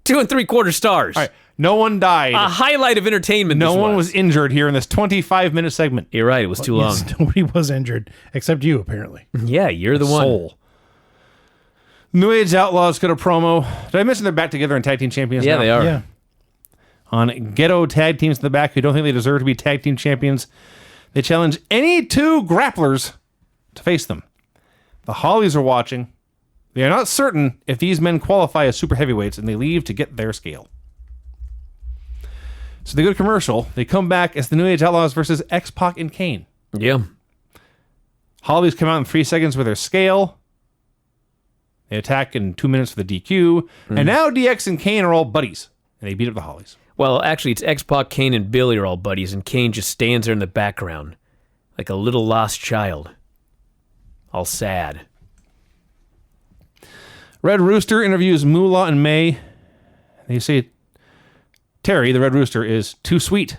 2 3/4 stars. All right. No one died. A highlight of entertainment. no this one was injured here in this 25-minute segment. You're right. It was too long. Yes, nobody was injured except you, apparently. Yeah, you're the one. Soul. New Age Outlaws got a promo. Did I mention they're back together in tag team champions Yeah, now? they are. Yeah. On ghetto tag teams in the back who don't think they deserve to be tag team champions. They challenge any 2 grapplers to face them. The Hollies are watching. They are not certain if these men qualify as super heavyweights, and they leave to get their scale. So they go to commercial. They come back as the New Age Outlaws versus X-Pac and Kane. Yeah. Hollies come out in 3 seconds with their scale. They attack in 2 minutes for the DQ. And now DX and Kane are all buddies. And they beat up the Hollies. Well, actually, it's X-Pac, Kane, and Billy are all buddies, and Kane just stands there in the background like a little lost child. All sad. Red Rooster interviews Moolah and May. They say Terry, the Red Rooster, is too sweet.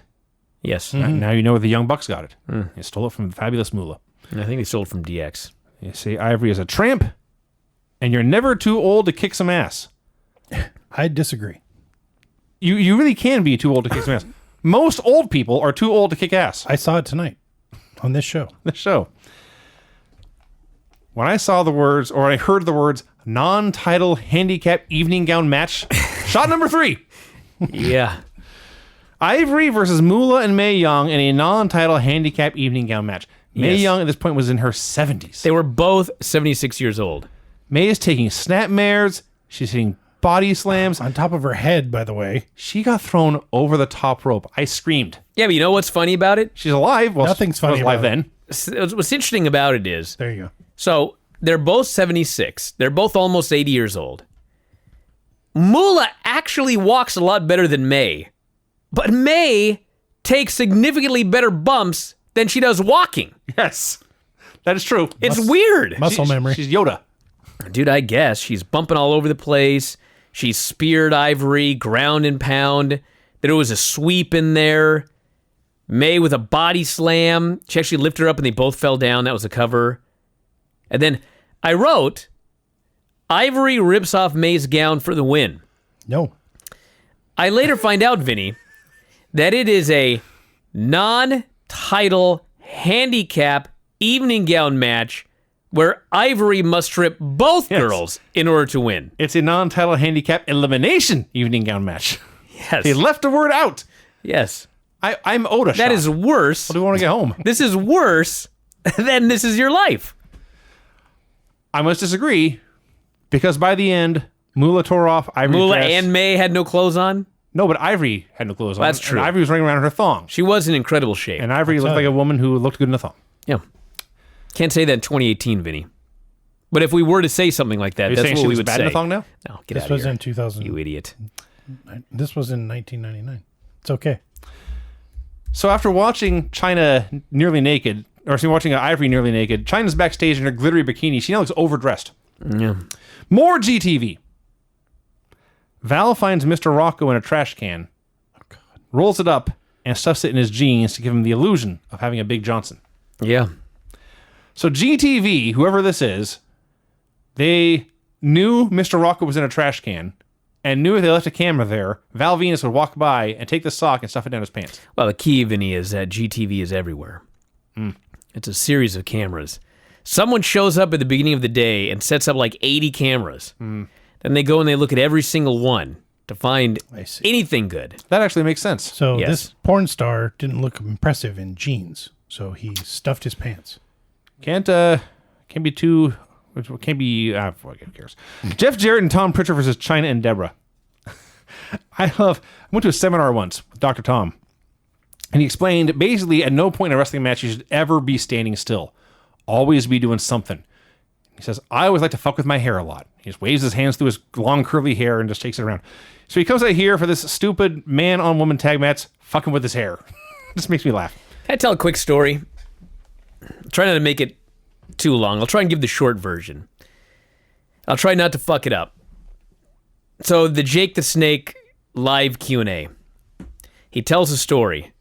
Yes. Now you know where the Young Bucks got it. They stole it from the fabulous Moolah. I think they stole it from DX. They say Ivory is a tramp, and you're never too old to kick some ass. I disagree. You really can be too old to kick some ass. Most old people are too old to kick ass. I saw it tonight on this show. The show. When I saw the words, or I heard the words, non-title handicap evening gown match, shot number 3. Yeah. Ivory versus Moolah and Mae Young in a non-title handicap evening gown match. Mae Yes. Young at this point was in her 70s. They were both 76 years old. Mae is taking snapmares. She's hitting body slams. On top of her head, by the way. She got thrown over the top rope. I screamed. Yeah, but you know what's funny about it? She's alive. Well, Nothing's she funny was alive about it. then. What's interesting about it is, There you go. so they're both 76. They're both almost 80 years old. Moolah actually walks a lot better than May, but May takes significantly better bumps than she does walking. Yes, that is true. It's weird. Muscle memory. She's Yoda. Dude, I guess. She's bumping all over the place. She speared Ivory, ground and pound. There was a sweep in there. May with a body slam. She actually lifted her up and they both fell down. That was a cover. And then I wrote, Ivory rips off May's gown for the win. No. I later find out, Vinny, that it is a non-title handicap evening gown match where Ivory must trip both girls in order to win. It's a non-title handicap elimination evening gown match. Yes. They left a word out. Yes. I'm Oda. That is worse. Do we want to get home? This is worse than This Is Your Life. I must disagree, because by the end, Moolah tore off Ivory's Moolah dress. and May had no clothes on. No, but Ivory had no clothes on. That's true. And Ivory was running around in her thong. She was in incredible shape. And Ivory looked like a woman who looked good in a thong. Yeah. Can't say that in 2018, Vinny. But if we were to say something like that, Are you that's saying what she we was would bad say. in a thong now? No, get This out of was here. in 2000. You idiot. This was in 1999. It's okay. So after watching China nearly naked, or watching Ivory nearly naked, China's backstage in her glittery bikini. She now looks overdressed. Yeah. More GTV. Val finds Mr. Rocco in a trash can, rolls it up, and stuffs it in his jeans to give him the illusion of having a Big Johnson. Yeah. So GTV, whoever this is, they knew Mr. Rocco was in a trash can, and knew if they left a camera there, Val Venus would walk by and take the sock and stuff it down his pants. Well, the key, Vinny, is that GTV is everywhere. It's a series of cameras. Someone shows up at the beginning of the day and sets up like 80 cameras. Then they go and they look at every single one to find anything good. That actually makes sense. So Yes. this porn star didn't look impressive in jeans, so he stuffed his pants. Can't be too. Can't be. Who cares? Jeff Jarrett and Tom Pritchard versus China and Deborah. I went to a seminar once with Dr. Tom, and he explained basically at no point in a wrestling match you should ever be standing still. Always be doing something. He says, I always like to fuck with my hair a lot. He just waves his hands through his long curly hair and just shakes it around. So he comes out here for this stupid man-on-woman tag match, fucking with his hair. Just makes me laugh. Can I tell a quick story? I'll try not to make it too long. I'll try and give the short version. I'll try not to fuck it up. So the Jake the Snake live Q&A. He tells a story.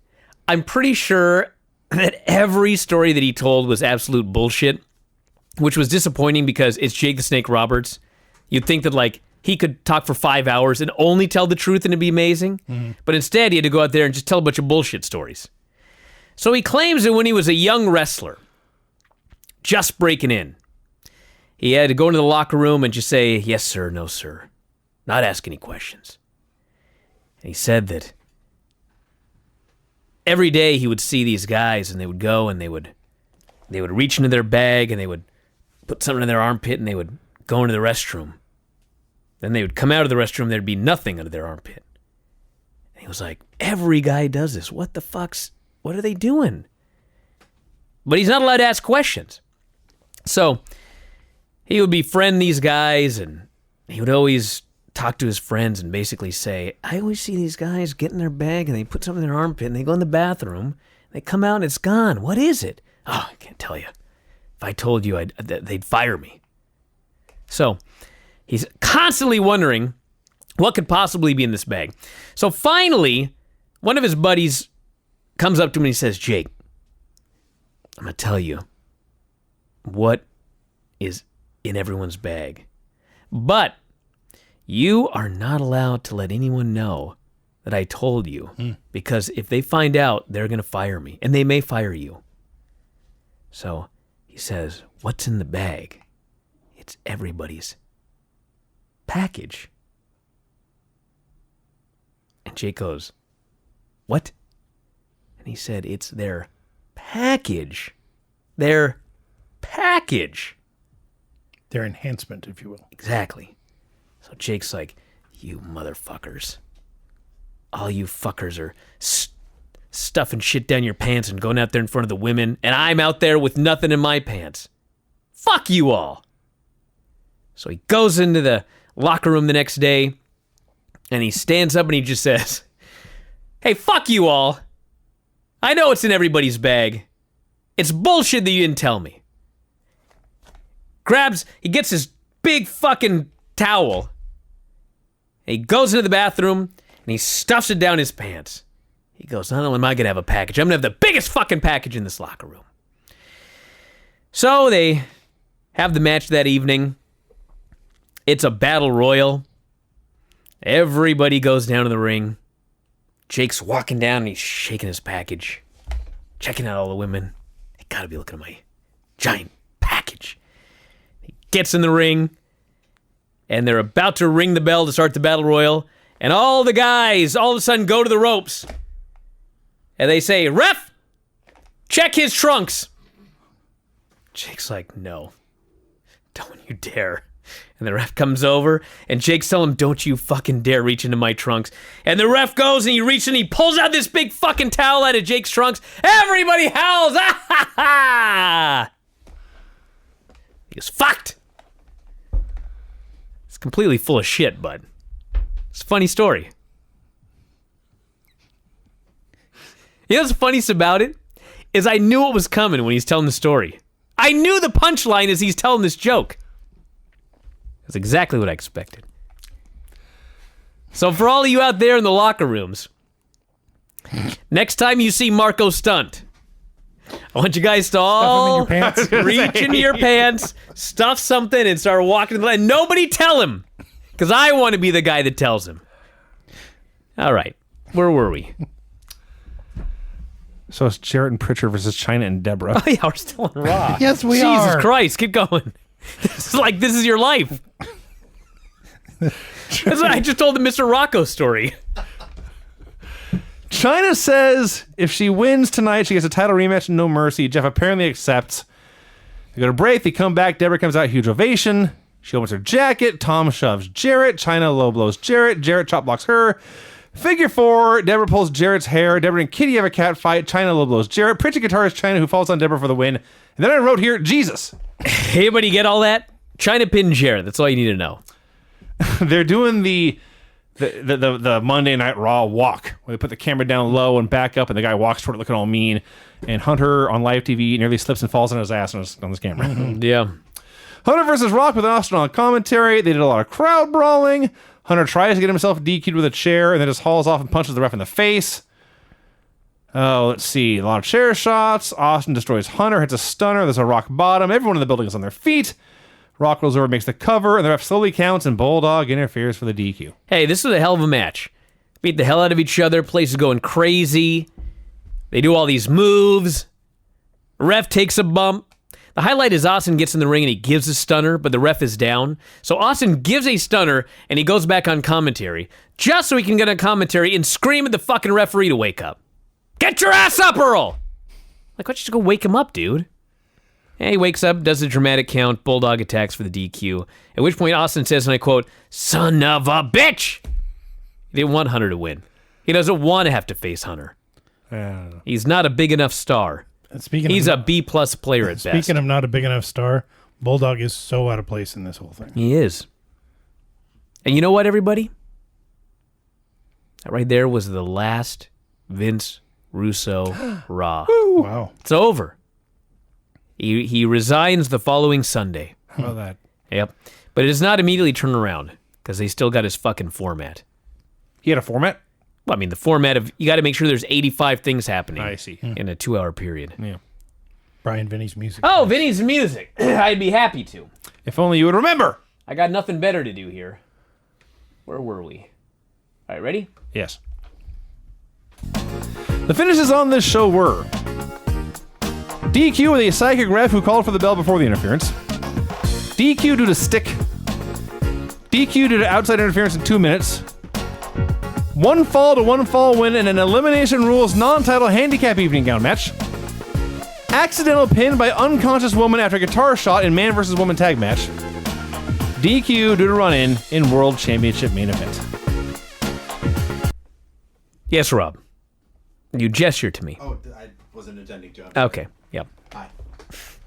I'm pretty sure that every story that he told was absolute bullshit, which was disappointing because it's Jake the Snake Roberts. You'd think that like he could talk for 5 hours and only tell the truth and it'd be amazing. But instead he had to go out there and just tell a bunch of bullshit stories. So he claims that when he was a young wrestler, just breaking in, he had to go into the locker room and just say, yes, sir, no, sir. Not ask any questions. And he said that every day he would see these guys and they would go and they would reach into their bag and they would put something in their armpit and they would go into the restroom. Then they would come out of the restroom, there'd be nothing under their armpit. And he was like, every guy does this. What are they doing? But he's not allowed to ask questions. So he would befriend these guys and he would always talk to his friends and basically say, I always see these guys get in their bag and they put something in their armpit and they go in the bathroom. They come out and it's gone. What is it? Oh, I can't tell you. If I told you, they'd fire me. So he's constantly wondering what could possibly be in this bag. So finally, one of his buddies comes up to him and he says, Jake, I'm going to tell you what is in everyone's bag. But you are not allowed to let anyone know that I told you. Because if they find out, they're going to fire me. And they may fire you. So he says, what's in the bag? It's everybody's package. And Jake goes, what? And he said, it's their package. Their package. Their enhancement, if you will. Exactly. So Jake's like, you motherfuckers. All you fuckers are stuffing shit down your pants and going out there in front of the women, and I'm out there with nothing in my pants. Fuck you all. So he goes into the locker room the next day, and he stands up and he just says, hey, fuck you all. I know it's in everybody's bag. It's bullshit that you didn't tell me. He gets his big fucking towel, and he goes into the bathroom, and he stuffs it down his pants. He goes, not only am I going to have a package, I'm going to have the biggest fucking package in this locker room. So they have the match that evening. It's a battle royal. Everybody goes down to the ring. Jake's walking down and he's shaking his package, checking out all the women. They gotta be looking at my giant package. He gets in the ring, and they're about to ring the bell to start the battle royal, and all the guys all of a sudden go to the ropes. And they say, ref, check his trunks. Jake's like, no, don't you dare. And the ref comes over, and Jake's telling him, don't you fucking dare reach into my trunks. And the ref goes, and he reaches, and he pulls out this big fucking towel out of Jake's trunks. Everybody howls, ah ha ha! He goes, fucked. It's completely full of shit, bud. It's a funny story. You know what's funniest about it? Is I knew what was coming when he's telling the story. I knew the punchline as he's telling this joke. That's exactly what I expected. So for all of you out there in the locker rooms, next time you see Marco stunt, I want you guys to all Stuff 'em in your pants. reach into your pants, stuff something, and start walking. And nobody tell him, because I want to be the guy that tells him. All right, where were we? So it's Jarrett and Pritchard versus China and Deborah. Oh, yeah, we're still on Raw. Yes, we Jesus are. Christ, keep going. This is your life. I just told the Mr. Rocco story. China says if she wins tonight, she gets a title rematch and No Mercy. Jeff apparently accepts. They go to break. They come back. Deborah comes out. Huge ovation. She opens her jacket. Tom shoves Jarrett. China low blows Jarrett. Jarrett chop blocks her. Figure 4. Deborah pulls Jarrett's hair. Deborah and Kitty have a cat fight. China low blows Jarrett. Pritchard guitarist China, who falls on Deborah for the win. And then I wrote here, Jesus. Anybody get all that? China pinned Jarrett. That's all you need to know. They're doing the Monday Night Raw walk, where they put the camera down low and back up, and the guy walks toward it looking all mean. And Hunter on live TV nearly slips and falls on his ass on this camera. Yeah. Hunter versus Rock with Austin on commentary. They did a lot of crowd brawling. Hunter tries to get himself DQ'd with a chair and then just hauls off and punches the ref in the face. Oh, let's see. A lot of chair shots. Austin destroys Hunter, hits a stunner. There's a rock bottom. Everyone in the building is on their feet. Rock rolls over, makes the cover, and the ref slowly counts, and Bulldog interferes for the DQ. Hey, this was a hell of a match. Beat the hell out of each other. Place is going crazy. They do all these moves. Ref takes a bump. The highlight is Austin gets in the ring and he gives a stunner, but the ref is down. So Austin gives a stunner and he goes back on commentary just so he can get on commentary and scream at the fucking referee to wake up. Get your ass up, Earl! Like, why don't you just go wake him up, dude? And he wakes up, does a dramatic count, Bulldog attacks for the DQ, at which point Austin says, and I quote, "Son of a bitch!" He didn't want Hunter to win. He doesn't want to have to face Hunter. He's not a big enough star. He's a B-plus player at best. Speaking of not a big enough star, Bulldog is so out of place in this whole thing. He is. And you know what, everybody? That right there was the last Vince Russo Raw. Wow. It's over. He resigns the following Sunday. How about that? Yep. But it does not immediately turn around because they still got his fucking format. He had a format? Well, I mean, the format of, you got to make sure there's 85 things happening. I see. In a 2-hour period. Yeah. Brian Vinny's music. Oh, Vinny's music. I'd be happy to. If only you would remember. I got nothing better to do here. Where were we? All right, ready? Yes. The finishes on this show were DQ with a psychic ref who called for the bell before the interference. DQ due to stick. DQ due to outside interference in 2 minutes. 1 fall to 1 fall win in an Elimination Rules non-title handicap evening gown match. Accidental pin by unconscious woman after guitar shot in man versus woman tag match. DQ due to run-in World Championship main event. Yes, Rob. You gestured to me. Oh, I wasn't intending to. Okay, yep. Hi.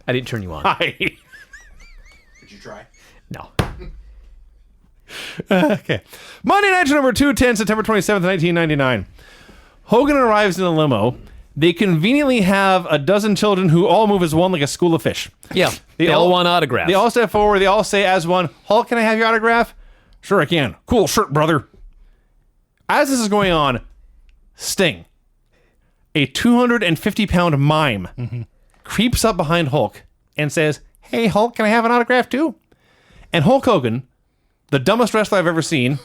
I didn't turn you on. Hi. Did you try? No. Okay. Monday Night Show number 210, September 27th, 1999. Hogan arrives in a limo. They conveniently have a dozen children who all move as one like a school of fish. Yeah, they all want autographs. They all step forward. They all say as one, Hulk, can I have your autograph? Sure, I can. Cool shirt, brother. As this is going on, Sting, a 250-pound mime, creeps up behind Hulk and says, "Hey, Hulk, can I have an autograph too?" And Hulk Hogan, the dumbest wrestler I've ever seen,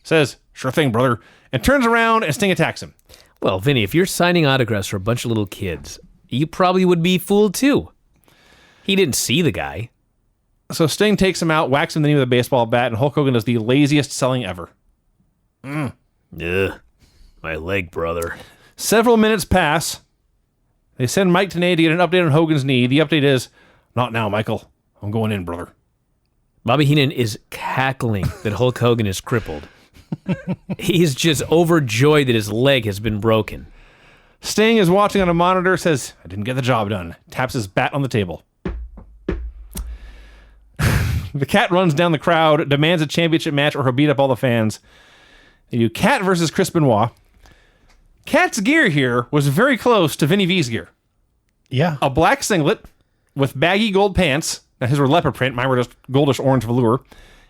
says, "Sure thing, brother," and turns around and Sting attacks him. Well, Vinny, if you're signing autographs for a bunch of little kids, you probably would be fooled too. He didn't see the guy. So Sting takes him out, whacks him in the knee with a baseball bat, and Hulk Hogan does the laziest selling ever. Ugh, my leg, brother. Several minutes pass. They send Mike Tenay to get an update on Hogan's knee. The update is, "Not now, Michael. I'm going in, brother." Bobby Heenan is cackling that Hulk Hogan is crippled. He's just overjoyed that his leg has been broken. Sting is watching on a monitor, says, "I didn't get the job done." Taps his bat on the table. The Cat runs down the crowd, demands a championship match or he'll beat up all the fans. They do Cat versus Chris Benoit. Cat's gear here was very close to Vinny V's gear. Yeah. A black singlet with baggy gold pants. Now his were leopard print, mine were just goldish orange velour.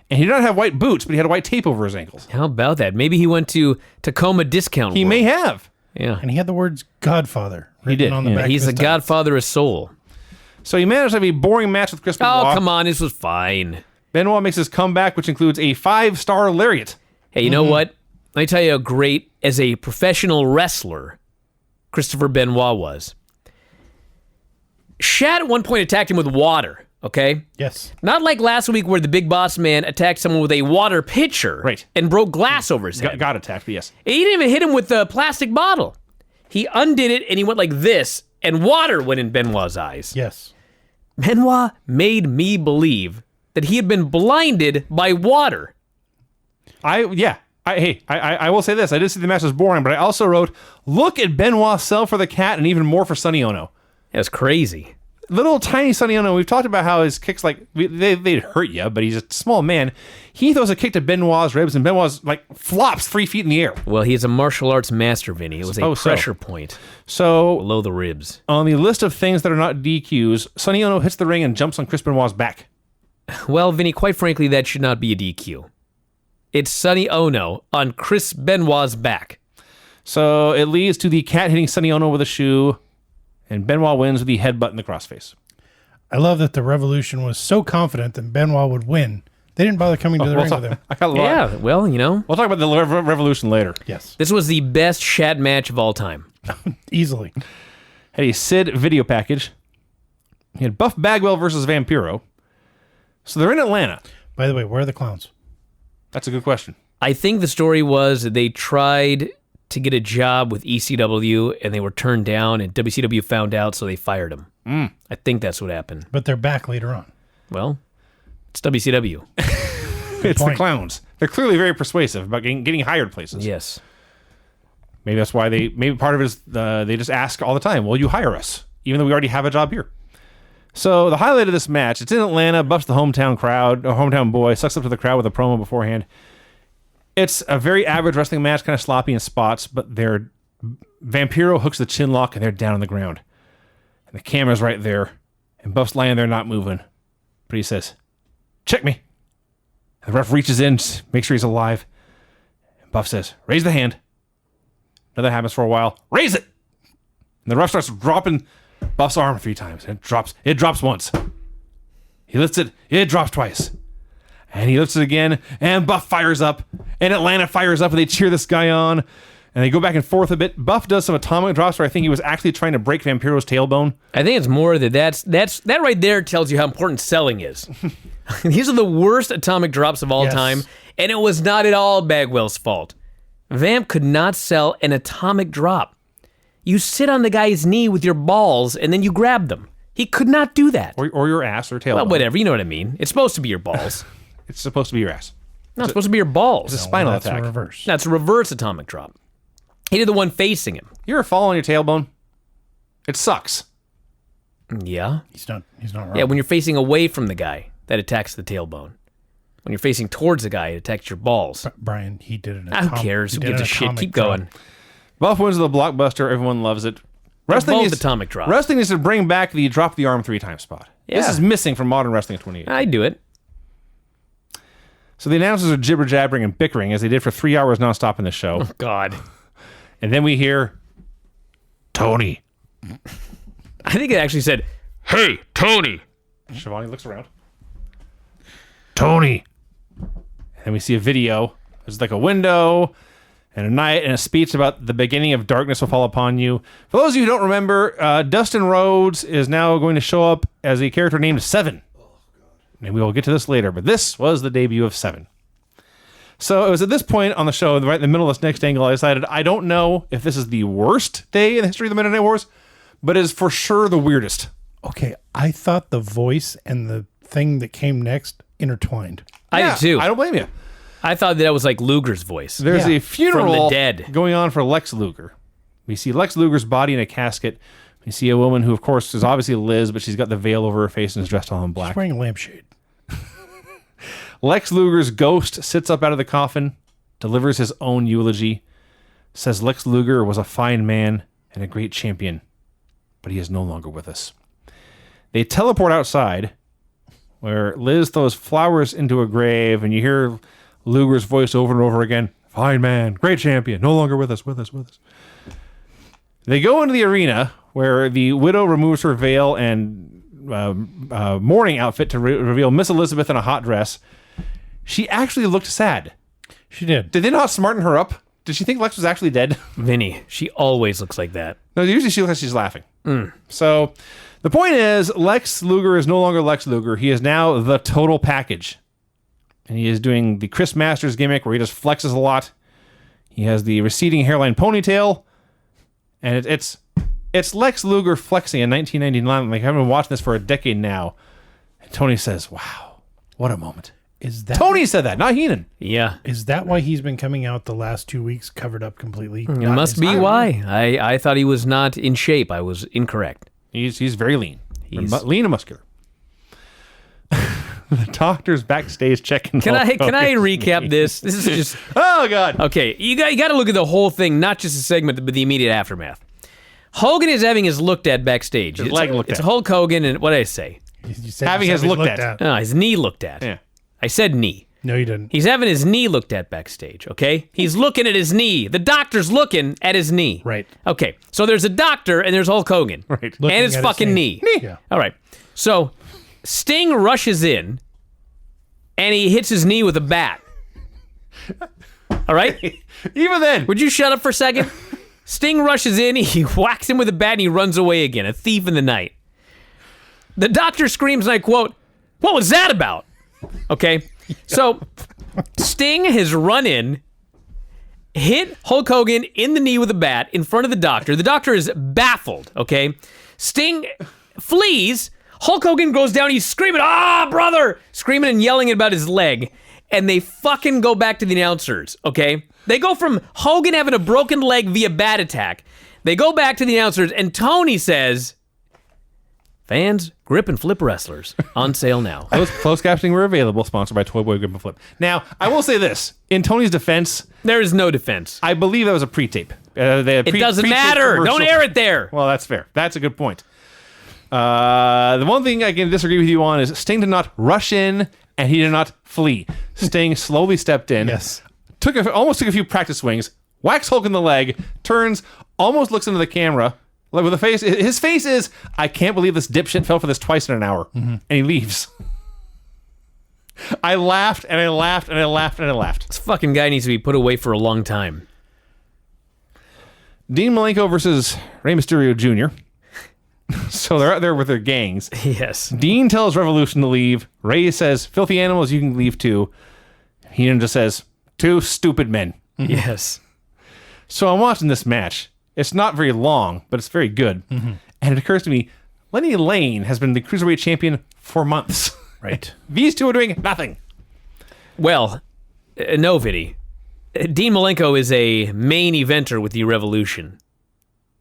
And he did not have white boots, but he had white tape over his ankles. How about that? Maybe he went to Tacoma Discount He World. may have. Yeah. And he had the words Godfather written did, on the yeah. back He's of the his tights. godfather of soul. So he managed to have a boring match with Chris Benoit. Oh, come on. This was fine. Benoit makes his comeback, which includes a 5-star lariat. Hey, you know what? Let me tell you how great, as a professional wrestler, Christopher Benoit was. Shad at one point attacked him with water, okay? Yes. Not like last week where the Big Boss Man attacked someone with a water pitcher Right. and broke glass over his head. Got attacked, but yes. He didn't even hit him with the plastic bottle. He undid it and he went like this, and water went in Benoit's eyes. Yes. Benoit made me believe that he had been blinded by water. I will say this. I did see the match was boring, but I also wrote, look at Benoit sell for the cat and even more for Sonny Ono. That's crazy. Little tiny Sonny Ono, we've talked about how his kicks, like, they'd hurt you, but he's a small man. He throws a kick to Benoit's ribs, and Benoit's, like, flops 3 feet in the air. Well, he's a martial arts master, Vinny. It was a Suppose so. pressure point So, below the ribs. on the list of things that are not DQs, Sonny Ono hits the ring and jumps on Chris Benoit's back. Well, Vinny, quite frankly, that should not be a DQ. It's Sonny Ono on Chris Benoit's back. So, it leads to the cat hitting Sonny Ono with a shoe, and Benoit wins with the headbutt in the crossface. I love that the Revolution was so confident that Benoit would win. They didn't bother coming to the ring with him. I got a lot. Yeah, well, you know, We'll talk about the Revolution later. Yes. this was the best Shad match of all time. Easily. Had a Sid video package. He had Buff Bagwell versus Vampiro. So they're in Atlanta. By the way, where are the clowns? That's a good question. I think the story was that they tried to get a job with ECW and they were turned down, and WCW found out, so they fired them. I think that's what happened. But they're back later on. Well, it's WCW. It's the point. clowns. They're clearly very persuasive about getting hired places. Yes. Maybe that's why maybe part of it is they just ask all the time, will you hire us? Even though we already have a job here. So the highlight of this match, it's in Atlanta, Buff's the hometown boy, sucks up to the crowd with a promo beforehand. It's a very average wrestling match, kind of sloppy in spots, but Vampiro hooks the chin lock and they're down on the ground. And the camera's right there, and Buff's lying there not moving. But he says, check me. And the ref reaches in, makes sure he's alive. And Buff says, raise the hand. Another happens for a while. Raise it! And the ref starts dropping Buff's arm 3 times. And it drops once. He lifts it. It drops twice. And he lifts it again. And Buff fires up. And Atlanta fires up. And they cheer this guy on. And they go back and forth a bit. Buff does some atomic drops where I think he was actually trying to break Vampiro's tailbone. I think it's more that right there tells you how important selling is. These are the worst atomic drops of all Yes. time, and it was not at all Bagwell's fault. Vamp could not sell an atomic drop. You sit on the guy's knee with your balls, and then you grab them. He could not do that. Or your ass or tailbone. Well, whatever, you know what I mean. It's supposed to be your balls. It's supposed to be your ass. Not supposed to be your balls. It's a spinal That's attack. a reverse. That's a reverse atomic drop. He did the one facing him. You ever fall on your tailbone? It sucks. Yeah. He's not wrong. Yeah, when you're facing away from the guy, that attacks the tailbone. When you're facing towards the guy, it attacks your balls. Brian, he did it. Who cares? Who gives a shit? Keep going. Buff wins the blockbuster. Everyone loves it. Both atomic drops. Wrestling needs to bring back the drop the arm 3 times spot. This Yeah. is missing from modern wrestling of 28. I do it. So the announcers are jibber jabbering and bickering as they did for 3 hours nonstop in the show. God. And then we hear Tony. I think it actually said, "Hey, Tony." Shivani looks around. Tony. And we see a video. There's like a window and a night and a speech about the beginning of darkness will fall upon you. For those of you who don't remember, Dustin Rhodes is now going to show up as a character named Seven. And we will get to this later, but this was the debut of Seven. So it was at this point on the show, right in the middle of this next angle, I decided I don't know if this is the worst day in the history of the Monday Night Wars, but it is for sure the weirdest. Okay, I thought the voice and the thing that came next intertwined. I did too. I don't blame you. I thought that was like Luger's voice. There's Yeah. a funeral From the dead. going on for Lex Luger. We see Lex Luger's body in a casket. We see a woman who, of course, is obviously Liz, but she's got the veil over her face and is dressed all in black. He's wearing a lampshade. Lex Luger's ghost sits up out of the coffin, delivers his own eulogy, says Lex Luger was a fine man and a great champion, but he is no longer with us. They teleport outside, where Liz throws flowers into a grave, and you hear Luger's voice over and over again, fine man, great champion, no longer with us. They go into the arena, where the widow removes her veil and mourning outfit to reveal Miss Elizabeth in a hot dress. She actually looked sad. She did. Did they not smarten her up? Did she think Lex was actually dead? Vinny, she always looks like that. No, usually she looks like she's laughing. So the point is, Lex Luger is no longer Lex Luger. He is now the total package. And he is doing the Chris Masters gimmick where he just flexes a lot. He has the receding hairline ponytail. And it's Lex Luger flexing in 1999. Like, I've been watching this for a decade now. And Tony says, wow, what a moment. Is that Tony said that, not Heenan. Yeah. Is that why he's been coming out the last 2 weeks covered up completely? It must be why. I thought he was not in shape. I was incorrect. He's very lean. Lean and muscular. The doctor's backstage checking. Can I recap this? This is just... Oh, God. Okay, you got to look at the whole thing, not just a segment, but the immediate aftermath. Hogan is having his looked at backstage. His leg looked it's at. Hulk Hogan, and what did I say? You said Having his looked at. His knee looked at. Yeah. I said knee. No, you didn't. He's having his knee looked at backstage, okay? He's looking at his knee. The doctor's looking at his knee. Right. Okay, so there's a doctor and there's Hulk Hogan. Right. Looking And his at his fucking knee. knee. Yeah. All right. So Sting rushes in and he hits his knee with a bat. All right? Even then. Would you shut up for a second? Sting rushes in, he whacks him with a bat, and he runs away again, a thief in the night. The doctor screams, and I quote, "What was that about?" Okay? So Sting has run in, hit Hulk Hogan in the knee with a bat in front of the doctor. The doctor is baffled, okay? Sting flees. Hulk Hogan goes down. He's screaming, "Ah, brother!" Screaming and yelling about his leg. And they fucking go back to the announcers, okay? They go from Hogan having a broken leg via bat attack. They go back to the announcers, and Tony says, "Fans, grip and flip wrestlers on sale now." Those closed captioning were available, sponsored by Toy Boy Grip and Flip. Now, I will say this. In Tony's defense, There is no defense. I believe that was a pre-tape. It doesn't matter. Don't air it there. Well, that's fair. That's a good point. The one thing I can disagree with you on is Sting did not rush in and he did not flee. Sting slowly stepped in. Yes. Almost took a few practice swings, whacks Hulk in the leg, turns, almost looks into the camera, like with a face. His face is, "I can't believe this dipshit fell for this twice in an hour," and he leaves. I laughed and I laughed and I laughed and I laughed. This fucking guy needs to be put away for a long time. Dean Malenko versus Rey Mysterio Jr. So they're out there with their gangs. Yes. Dean tells Revolution to leave. Ray says, "Filthy animals, you can leave too." Heenan just says, "Two stupid men." Yes. So I'm watching this match. It's not very long, but it's very good. And it occurs to me, Lenny Lane has been the Cruiserweight champion for months. Right. These two are doing nothing. Well, no, Vinny. Dean Malenko is a main eventer with the Revolution.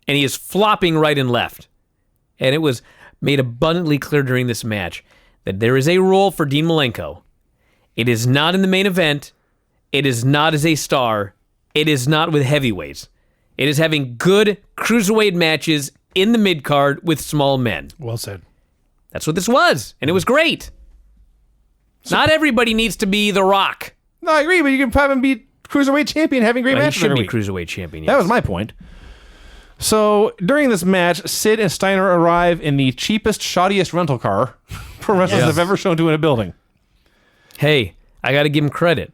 And he is flopping right and left. And it was made abundantly clear during this match that there is a role for Dean Malenko. It is not in the main event. It is not as a star. It is not with heavyweights. It is having good cruiserweight matches in the mid-card with small men. Well said. That's what this was. And it was great. Not everybody needs to be The Rock. No, I agree, but you can have him be Cruiserweight champion having great Well, he matches should every be week. cruiserweight champion. That yes. was my point. So during this match, Sid and Steiner arrive in the cheapest, shoddiest rental car pro wrestlers have ever shown to in a building. Hey, I got to give him credit.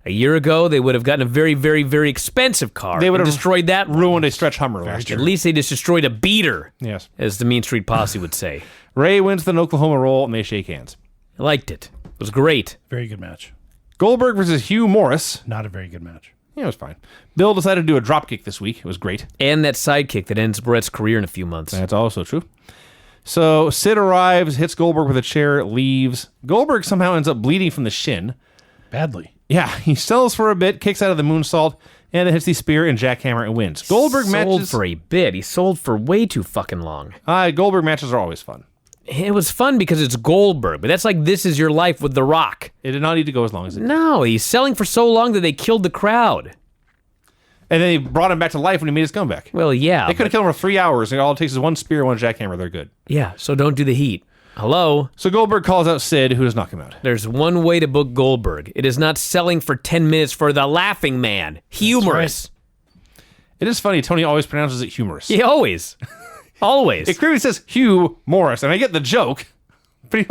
A year ago, they would have gotten a very, very, very expensive car. They would have destroyed that. Ruined a stretch Hummer last year. At least they just destroyed a beater, Yes. as the Mean Street Posse would say. Ray wins the Oklahoma Roll and they shake hands. I liked it. It was great. Very good match. Goldberg versus Hugh Morris. Not a very good match. Yeah, it was fine. Bill decided to do a dropkick this week. It was great. And that sidekick that ends Brett's career in a few months. That's also true. So Sid arrives, hits Goldberg with a chair, leaves. Goldberg somehow ends up bleeding from the shin. Badly. Yeah, he sells for a bit, kicks out of the moonsault, and then hits the spear and jackhammer and wins. Goldberg sold matches for a bit. He sold for way too fucking long. Goldberg matches are always fun. It was fun because it's Goldberg, but that's like This Is Your Life with The Rock. It did not need to go as long as it did. No, he's selling for so long that they killed the crowd. And then he brought him back to life when he made his comeback. Well, yeah. They could have killed him for 3 hours, and all it takes is one spear, one jackhammer. They're good. Yeah, so don't do the heat. Hello? So Goldberg calls out Sid, who does not come out. There's one way to book Goldberg. It is not selling for 10 minutes for the laughing man. Humorous. It is funny. Tony always pronounces it humorous. He always. Always. It clearly says Hugh Morris, and I get the joke, but he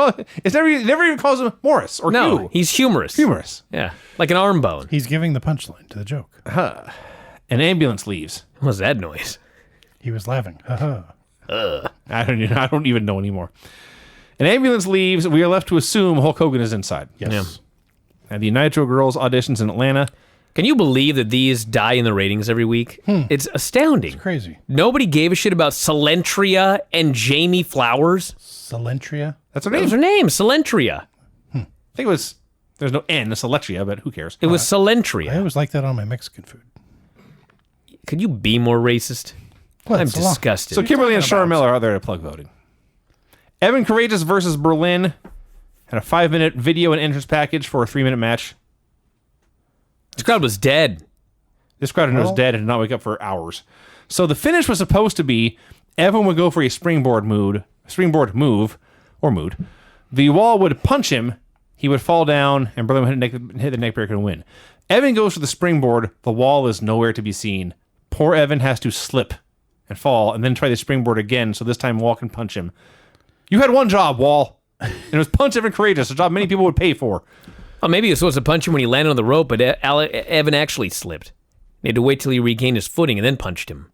never even calls him Morris or No, Hugh. he's humorous. Humorous. Yeah, like an arm bone. He's giving the punchline to the joke. An ambulance leaves. What was that noise? He was laughing. I don't even know anymore. An ambulance leaves. We are left to assume Hulk Hogan is inside. Yes. Yeah. And the Nitro Girls auditions in Atlanta. Can you believe that these die in the ratings every week? It's astounding. Crazy. Nobody gave a shit about Salentria and Jamie Flowers. Salentria. That's her That name. was her name, Salentria. I think it was. There's no N. It's Electria, but who cares? It was I Salentria. always like that on my Mexican food. Could you be more racist? What? I'm It's a lot. disgusted. So Kimberly and Charmel are out there to plug voting. Evan Courageous versus Berlin had a 5-minute video and entrance package for a 3-minute match. This crowd was dead. This crowd was dead and did not wake up for hours. So the finish was supposed to be Evan would go for a springboard move. The Wall would punch him. He would fall down, and Berlin would hit the neck breaker and win. Evan goes for the springboard. The Wall is nowhere to be seen. Poor Evan has to slip and fall, and then try the springboard again, so this time Wall can punch him. You had one job, Wall, and it was punch Evan Courageous, a job many people would pay for. Oh, maybe he was supposed to punch him when he landed on the rope, but Evan actually slipped. He had to wait till he regained his footing and then punched him.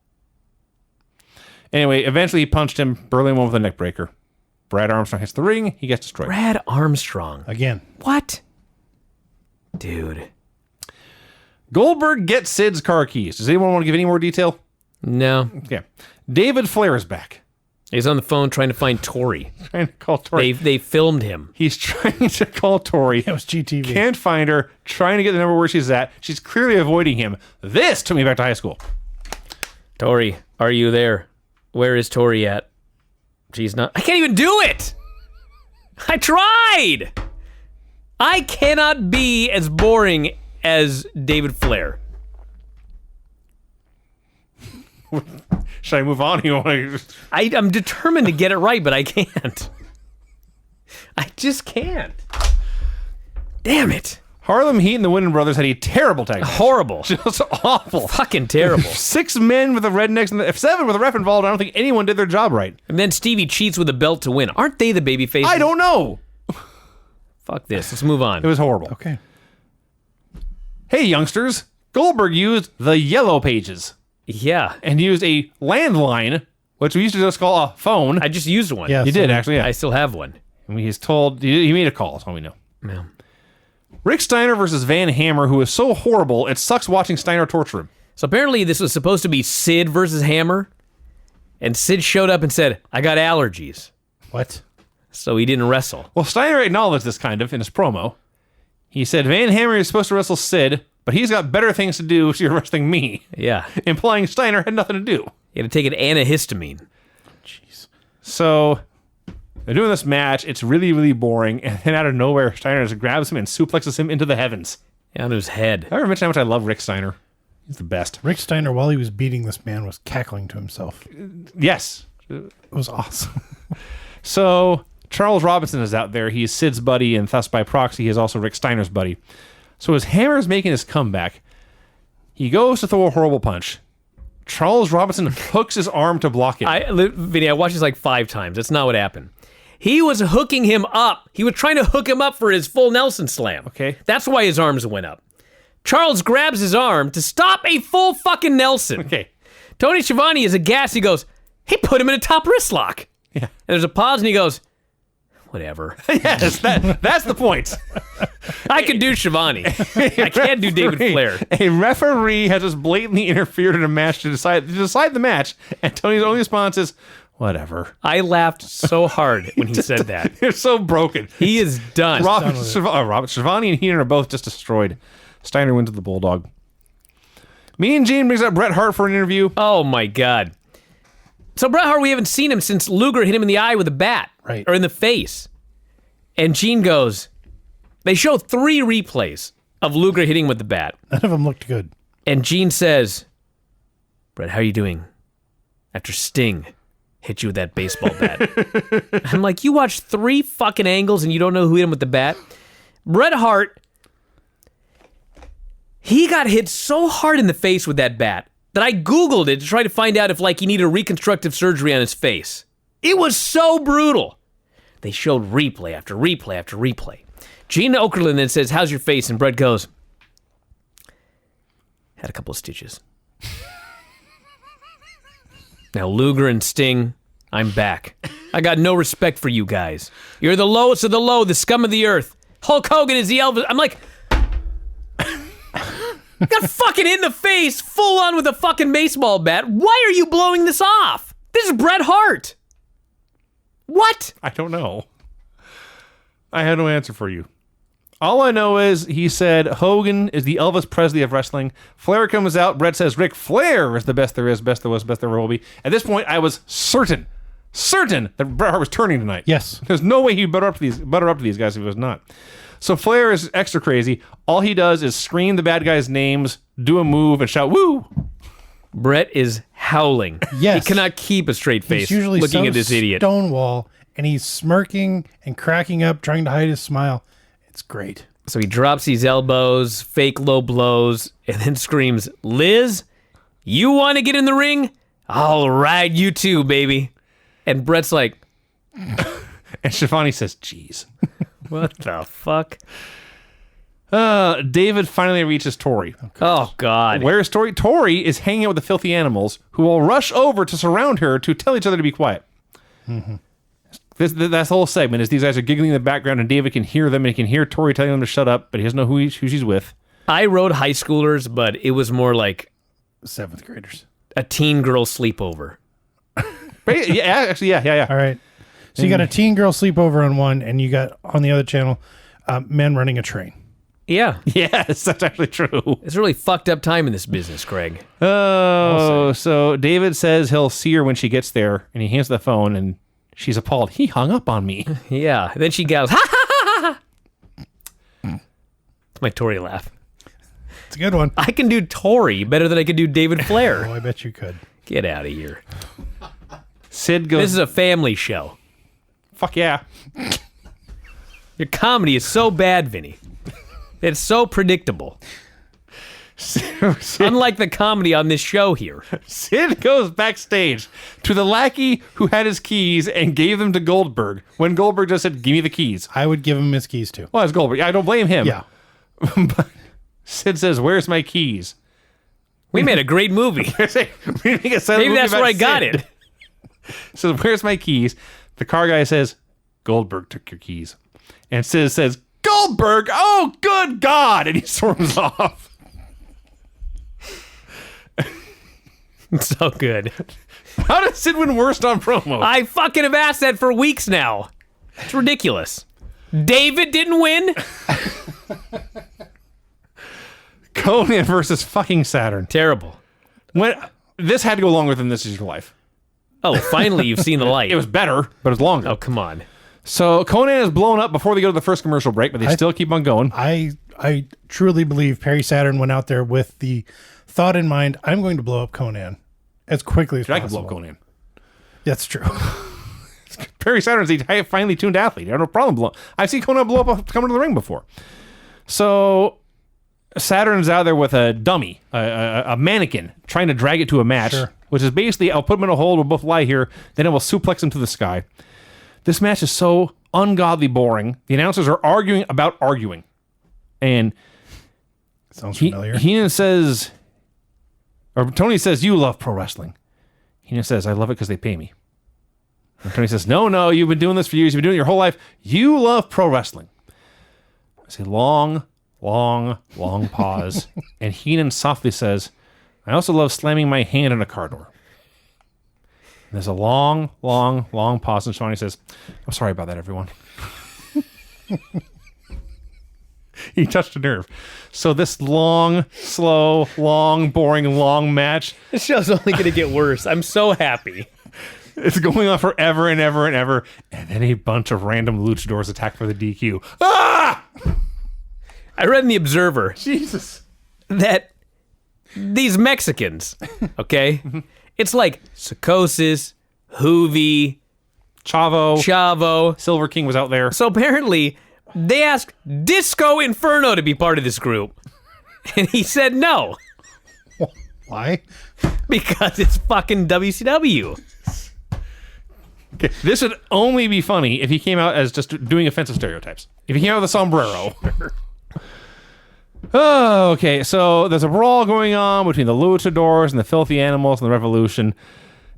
Anyway, eventually he punched him. Berlin won with a neck breaker. Brad Armstrong hits the ring. He gets destroyed. Brad Armstrong. Again. What? Dude. Goldberg gets Sid's car keys. Does anyone want to give any more detail? No. Yeah. David Flair is back. He's on the phone trying to find Tori. Trying to call Tori. They filmed him. He's trying to call Tori. It was GTV. Can't find her. Trying to get the number where she's at. She's clearly avoiding him. This took me back to high school. Tori, are you there? Where is Tori at? She's not. I can't even do it! I tried! I cannot be as boring as David Flair. Should I move on? You want to... I'm determined to get it right, but I can't. I just can't. Damn it. Harlem Heat and the Winning Brothers had a terrible tag match. Horrible. Just awful. Fucking terrible. 6 men with the rednecks, and 7 with a ref involved. I don't think anyone did their job right. And then Stevie cheats with a belt to win. Aren't they the babyfaces? I don't know. Fuck this. Let's move on. It was horrible. Okay. Hey, youngsters. Goldberg used the Yellow Pages Yeah. and used a landline, which we used to just call a phone. I just used one. Yeah. You did, actually, yeah. I still have one. And he's told, he made a call, that's all we know. Yeah. Rick Steiner versus Van Hammer, who is so horrible, it sucks watching Steiner torture him. So apparently this was supposed to be Sid versus Hammer. And Sid showed up and said, I got allergies. What? So he didn't wrestle. Well, Steiner acknowledged this kind of in his promo. He said Van Hammer is supposed to wrestle Sid, but he's got better things to do, so you're wrestling me. Yeah. Implying Steiner had nothing to do. He had to take an antihistamine. Jeez. So they're doing this match. It's really, really boring. And then out of nowhere, Steiner just grabs him and suplexes him into the heavens. Yeah, on his head. I ever mentioned how much I love Rick Steiner? He's the best. Rick Steiner, while he was beating this man, was cackling to himself. Yes. It was awesome. So Charles Robinson is out there. He's Sid's buddy, and thus by proxy, he is also Rick Steiner's buddy. So as Hammer's making his comeback, he goes to throw a horrible punch. Charles Robinson hooks his arm to block it. Vinny, I watched this like 5 times. That's not what happened. He was hooking him up. He was trying to hook him up for his full Nelson slam. Okay. That's why his arms went up. Charles grabs his arm to stop a full fucking Nelson. Okay. Tony Schiavone is aghast. He goes, he put him in a top wrist lock. Yeah. And there's a pause and he goes, whatever. Yes, that's the point. I can do Schiavone. I can't do David Flair. A referee has just blatantly interfered in a match to decide the match, and Tony's only response is, whatever. I laughed so hard when he said that. You're so broken. He is done. Robert Schiavone and Heenan are both just destroyed. Steiner wins with the Bulldog. Mean Gene brings up Bret Hart for an interview. Oh my God. So Bret Hart, we haven't seen him since Luger hit him in the eye with a bat. Right. Or in the face. And Gene goes, they show 3 replays of Luger hitting with the bat. None of them looked good. And Gene says, Bret, how are you doing after Sting hit you with that baseball bat? I'm like, you watched 3 fucking angles and you don't know who hit him with the bat? Bret Hart, he got hit so hard in the face with that bat that I Googled it to try to find out if like he needed a reconstructive surgery on his face. It was so brutal. They showed replay after replay after replay. Gene Okerlund then says, how's your face? And Bret goes, had a couple of stitches. Now, Luger and Sting, I'm back. I got no respect for you guys. You're the lowest of the low, the scum of the earth. Hulk Hogan is the Elvis. I'm like, got fucking hit in the face, full on with a fucking baseball bat. Why are you blowing this off? This is Bret Hart. What? I don't know. I have no answer for you. All I know is he said Hogan is the Elvis Presley of wrestling. Flair comes out. Bret says Ric Flair is the best there is, best there was, best there will be. At this point, I was certain that Bret Hart was turning tonight. Yes. There's no way he'd butter up to these guys if he was not. So Flair is extra crazy. All he does is scream the bad guys' names, do a move, and shout, woo! Brett is howling. Yes. He cannot keep a straight face He's usually looking so at this idiot. Stonewall, and he's smirking and cracking up, trying to hide his smile. It's great. So he drops these elbows, fake low blows, and then screams, Liz, you want to get in the ring? I'll ride you too, baby. And Brett's like, And Shivani says, geez. what the fuck? David finally reaches Tori. Oh, God. Where's Tori? Tori is hanging out with the filthy animals who will rush over to surround her to tell each other to be quiet. Mm-hmm. That's the whole segment is these guys are giggling in the background and David can hear them and he can hear Tori telling them to shut up, but he doesn't know who she's with. I wrote high schoolers, but it was more like 7th graders. a teen girl sleepover. Yeah, actually, yeah. All right. So you got a teen girl sleepover on one, and you got on the other channel men running a train. Yeah. Yes, that's actually true. It's a really fucked up time in this business, Craig. Oh, so David says he'll see her when she gets there, and he hands the phone, and she's appalled. He hung up on me. Yeah. Then she goes, ha ha ha ha. It's my Tory laugh. It's a good one. I can do Tory better than I can do David Flair. Oh, I bet you could. Get out of here. Sid goes, This is a family show. fuck yeah. Your comedy is so bad, Vinny. It's so predictable. Unlike the comedy on this show here. Sid goes backstage to the lackey who had his keys and gave them to Goldberg when Goldberg just said, give me the keys. I would give him his keys too. Well, it's Goldberg. I don't blame him. Yeah. But Sid says, where's my keys? We made a great movie. Maybe Maybe that's where I got it. So where's my keys? The car guy says, Goldberg took your keys. And Sid says, Goldberg, oh, good God. And he storms off. So good. How did Sid win worst on promo? I fucking have asked that for weeks now. It's ridiculous. David didn't win. Conan versus fucking Saturn. Terrible. When this had to go longer than This Is Your Life. Oh, finally you've seen the light. It was better, but it was longer. Oh, come on. So Conan is blown up before they go to the first commercial break, but they still keep on going. I truly believe Perry Saturn went out there with the thought in mind, I'm going to blow up Conan as quickly as I possible. can blow up Conan. That's true. Perry Saturn's a finely tuned athlete. I have no problem blowing. I've seen Conan blow up coming to the ring before. So Saturn's out there with a dummy, a mannequin, trying to drag it to a match, Sure. which is basically, I'll put him in a hold, we'll both lie here, then I will suplex him to the sky. This match is so ungodly boring. The announcers are arguing about arguing. And Sounds familiar. Heenan says, or Tony says, you love pro wrestling. Heenan says, I love it because they pay me. And Tony says, no, you've been doing this for years. You've been doing it your whole life. You love pro wrestling. I say, long pause. And Heenan softly says, I also love slamming my hand in a car door. And there's a long pause. And Shawnee says, I'm sorry about that, everyone. He touched a nerve. So this long, slow, boring match. This show's only going to get worse. I'm so happy. It's going on forever and ever and ever. And then a bunch of random luchadors attack for the DQ. Ah! I read in The Observer Jesus. that these Mexicans, okay, it's like Psicosis, Hoovy, Chavo. Silver King was out there. So apparently they asked Disco Inferno to be part of this group. And he said no. Why? Because it's fucking WCW. Okay. This would only be funny if he came out as just doing offensive stereotypes. If he came out with a sombrero. Oh, okay. So there's a brawl going on between the luchadors and the filthy animals and the Revolution.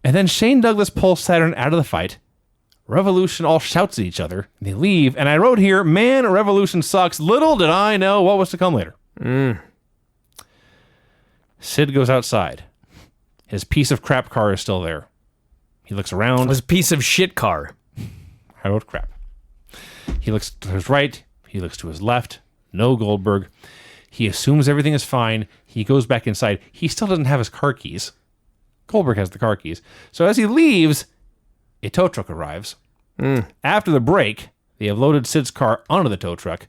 And then Shane Douglas pulls Saturn out of the fight. Revolution all shouts at each other. And they leave. And I wrote here, man, Revolution sucks. Little did I know what was to come later. Sid goes outside. His piece of crap car is still there. He looks around. His piece of shit car. I wrote crap. He looks to his right. He looks to his left. No Goldberg. He assumes everything is fine. He goes back inside. He still doesn't have his car keys. Goldberg has the car keys. So as he leaves, a tow truck arrives. After the break, they have loaded Sid's car onto the tow truck.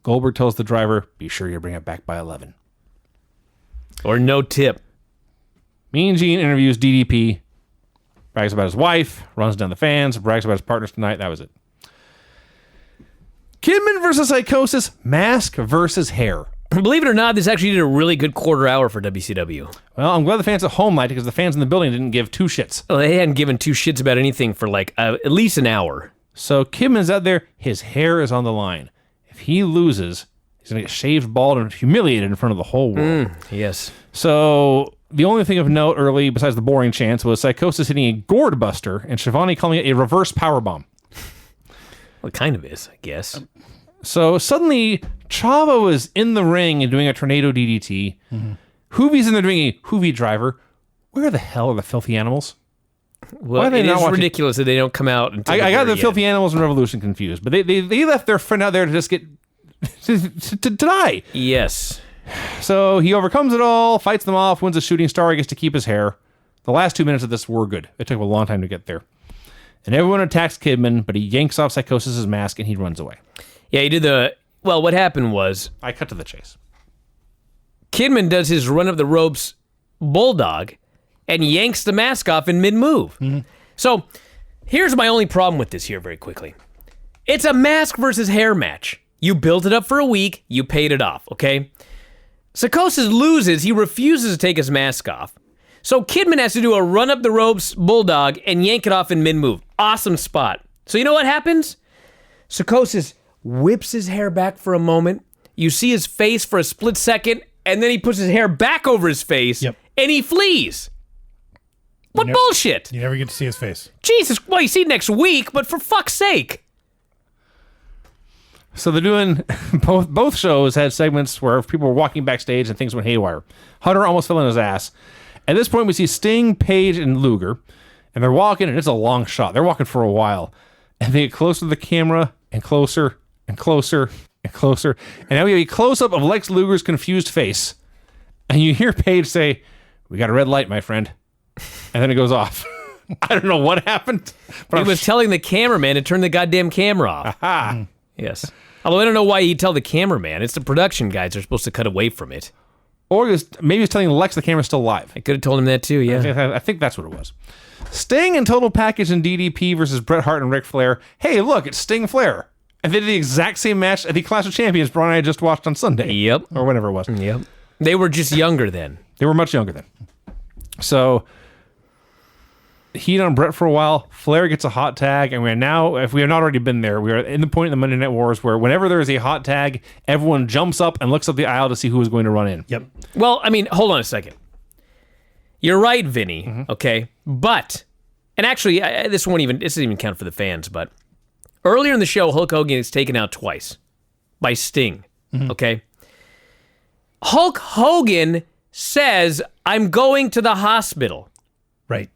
Goldberg tells the driver, be sure you bring it back by 11. Or no tip. Mean Gene interviews DDP, brags about his wife, runs down the fans, brags about his partners tonight. That was it. Kidman versus Psychosis, mask versus hair. Believe it or not, this actually did a really good quarter hour for WCW. Well, I'm glad the fans at home liked it because the fans in the building didn't give two shits. Well, they hadn't given two shits about anything for like at least an hour. So Kidman's out there. His hair is on the line. If he loses, he's going to get shaved bald and humiliated in front of the whole world. Yes. So the only thing of note early, besides the boring chants, was Psychosis hitting a gourd buster and Shivani calling it a reverse powerbomb. Well, it kind of is, I guess. So suddenly, Chavo is in the ring and doing a tornado DDT. Hoovie's in there doing a Hoovie driver. Where the hell are the filthy animals? Well, it is ridiculous that they don't come out until I got the filthy animals and Revolution confused, but they left their friend out there to just get to die. Yes. So he overcomes it all, fights them off, wins a shooting star, he gets to keep his hair. The last 2 minutes of this were good. It took him a long time to get there. And everyone attacks Kidman, but he yanks off Psychosis' mask and he runs away. Yeah, he did well, what happened was... I cut to the chase. Kidman does his run up the ropes bulldog and yanks the mask off in mid-move. So, here's my only problem with this here very quickly. It's a mask versus hair match. You built it up for a week, you paid it off, okay? Psychosis loses, he refuses to take his mask off. So Kidman has to do a run up the ropes bulldog and yank it off in mid-move. Awesome spot. So you know what happens? Psychosis whips his hair back for a moment. You see his face for a split second, and then he puts his hair back over his face, and he flees. What bullshit? You never get to see his face. Jesus, well, you see next week, but for fuck's sake. So they're doing, both shows had segments where people were walking backstage and things went haywire. Hunter almost fell on his ass. At this point, we see Sting, Page, and Luger, and they're walking, and it's a long shot. They're walking for a while, and they get closer to the camera, and closer, and closer, and closer, and now we have a close-up of Lex Luger's confused face, and you hear Page say, "We got a red light, my friend," and then it goes off. I don't know what happened, but he was telling the cameraman to turn the goddamn camera off. Aha. Yes. Although I don't know why he'd tell the cameraman. It's the production guys that are supposed to cut away from it. Or maybe he was telling Lex the camera's still live. I could have told him that too, yeah. I think that's what it was. Sting and Total Package and DDP versus Bret Hart and Ric Flair. Hey, look, it's Sting Flair. And they did the exact same match at the Clash of Champions Braun and I just watched on Sunday. Yep. Or whenever it was. Yep. They were just younger then. They were much younger then. So, heat on Bret for a while. Flair gets a hot tag. And we're now, if we have not already been there, we are in the point in the Monday Night Wars where whenever there is a hot tag, everyone jumps up and looks up the aisle to see who is going to run in. Yep. Well, I mean, hold on a second. You're right, Vinny, okay? But, and actually, this doesn't even count for the fans, but earlier in the show, Hulk Hogan is taken out twice by Sting, okay? Hulk Hogan says, "I'm going to the hospital." Right.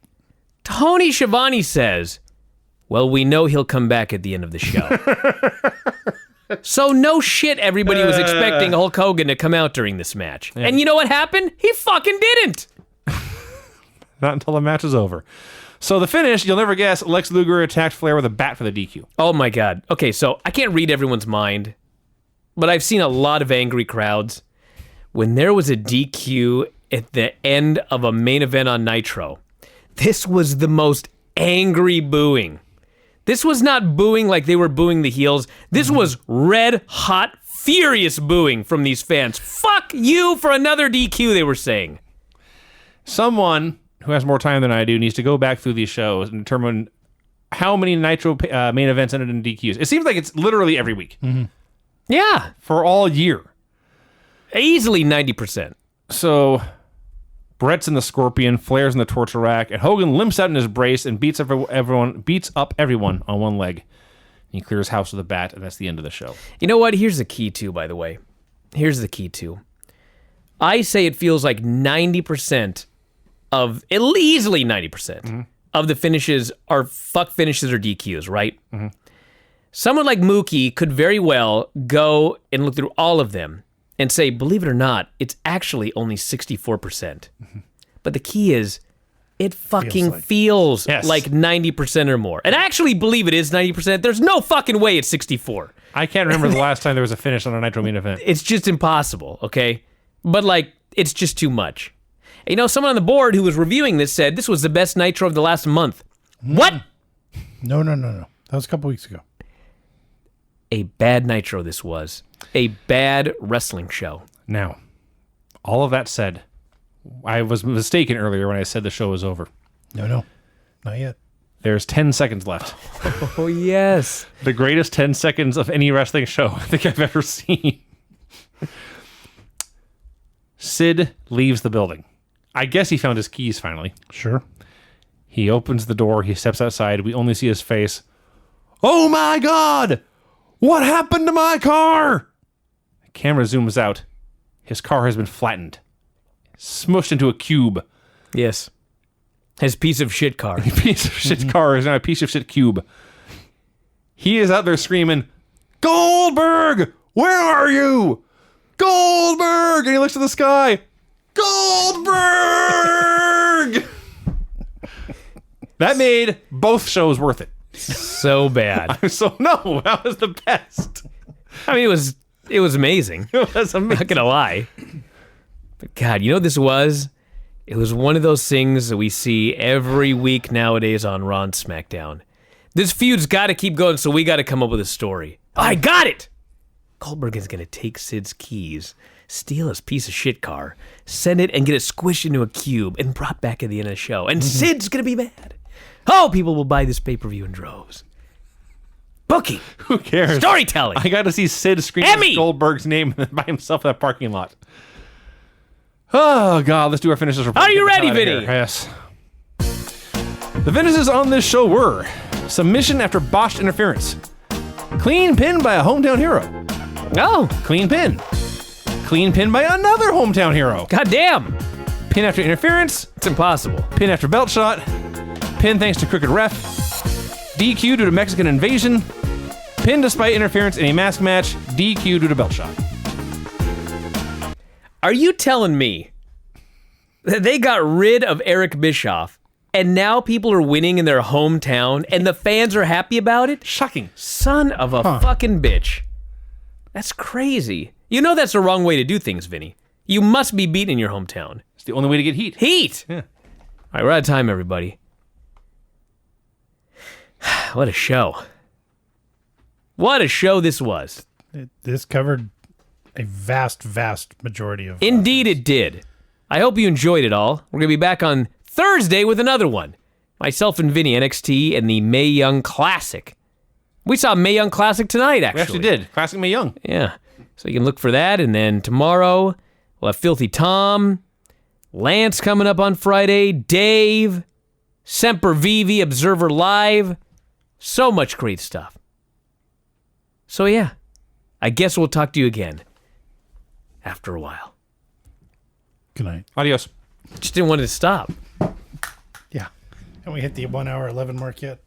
Tony Schiavone says, "Well, we know he'll come back at the end of the show." So no shit, everybody was expecting Hulk Hogan to come out during this match. Yeah. And you know what happened? He fucking didn't. Not until the match is over. So the finish, you'll never guess, Lex Luger attacked Flair with a bat for the DQ. Oh my God. Okay, so I can't read everyone's mind, but I've seen a lot of angry crowds. When there was a DQ at the end of a main event on Nitro, this was the most angry booing. This was not booing like they were booing the heels. This was red hot, furious booing from these fans. Fuck you for another DQ, they were saying. Someone who has more time than I do needs to go back through these shows and determine how many Nitro main events ended in DQs. It seems like it's literally every week. Yeah. For all year. Easily 90%. So Brett's in the Scorpion, Flair's in the torture rack, and Hogan limps out in his brace and beats up everyone on one leg. He clears house with a bat, and that's the end of the show. You know what? Here's the key, too, by the way. Here's the key, too. I say it feels like 90% of, easily 90% of the finishes are fuck finishes or DQs, right? Mm-hmm. Someone like Mookie could very well go and look through all of them and say, believe it or not, it's actually only 64%. Mm-hmm. But the key is, it fucking feels like 90% or more. And I actually believe it is 90%. There's no fucking way it's 64. I can't remember the last time there was a finish on a Nitro main event. It's just impossible, okay? But, like, it's just too much. And, you know, someone on the board who was reviewing this said this was the best Nitro of the last month. What? No. That was a couple weeks ago. A bad Nitro this was. A bad wrestling show. Now, all of that said, I was mistaken earlier when I said the show was over. No, not yet. There's 10 seconds left. Oh, yes. The greatest 10 seconds of any wrestling show I think I've ever seen. Sid leaves the building. I guess he found his keys finally. Sure. He opens the door. He steps outside. We only see his face. Oh my God! What happened to my car? The camera zooms out. His car has been flattened. Smushed into a cube. Yes. His piece of shit car. Piece of shit car is now a piece of shit cube. He is out there screaming, Goldberg! Where are you? Goldberg! And he looks to the sky. Goldberg! That made both shows worth it. So bad. No, that was the best. I mean, it was amazing. It was amazing. I'm not gonna lie. But God, you know what this was? It was one of those things that we see every week nowadays on Raw and SmackDown. This feud's got to keep going, so we got to come up with a story. I got it! Goldberg is going to take Sid's keys, steal his piece of shit car, send it and get it squished into a cube and brought back at the end of the show. And Sid's going to be mad. Oh, people will buy this pay-per-view in droves. Booking. Who cares? Storytelling. I got to see Sid screaming Goldberg's name by himself in that parking lot. Oh, God, let's do our finishes. Are you ready, Vinny? Yes. The finishes on this show were submission after botched interference, clean pin by a hometown hero. Oh. Clean pin. Clean pin by another hometown hero. God damn. Pin after interference. It's impossible. Pin after belt shot. Pin thanks to crooked ref. DQ due to Mexican invasion. Pin despite interference in a mask match. DQ due to belt shot. Are you telling me that they got rid of Eric Bischoff and now people are winning in their hometown and the fans are happy about it? Shocking. Son of a fucking bitch. That's crazy. You know that's the wrong way to do things, Vinny. You must be beaten in your hometown. It's the only way to get heat. Heat! Yeah. All right, we're out of time, everybody. What a show. What a show this was. This covered a vast majority of... Indeed it did. I hope you enjoyed it all. We're going to be back on Thursday with another one. Myself and Vinny, NXT, and the Mae Young Classic. We saw Mae Young Classic tonight, actually. We actually did. Classic Mae Young. Yeah. So you can look for that. And then tomorrow, we'll have Filthy Tom, Lance coming up on Friday, Dave, Semper Vivi, Observer Live. So much great stuff. So yeah, I guess we'll talk to you again after a while. Good night. Adios. Just didn't want it to stop. Yeah. Haven't we hit the 1 hour 11 mark yet?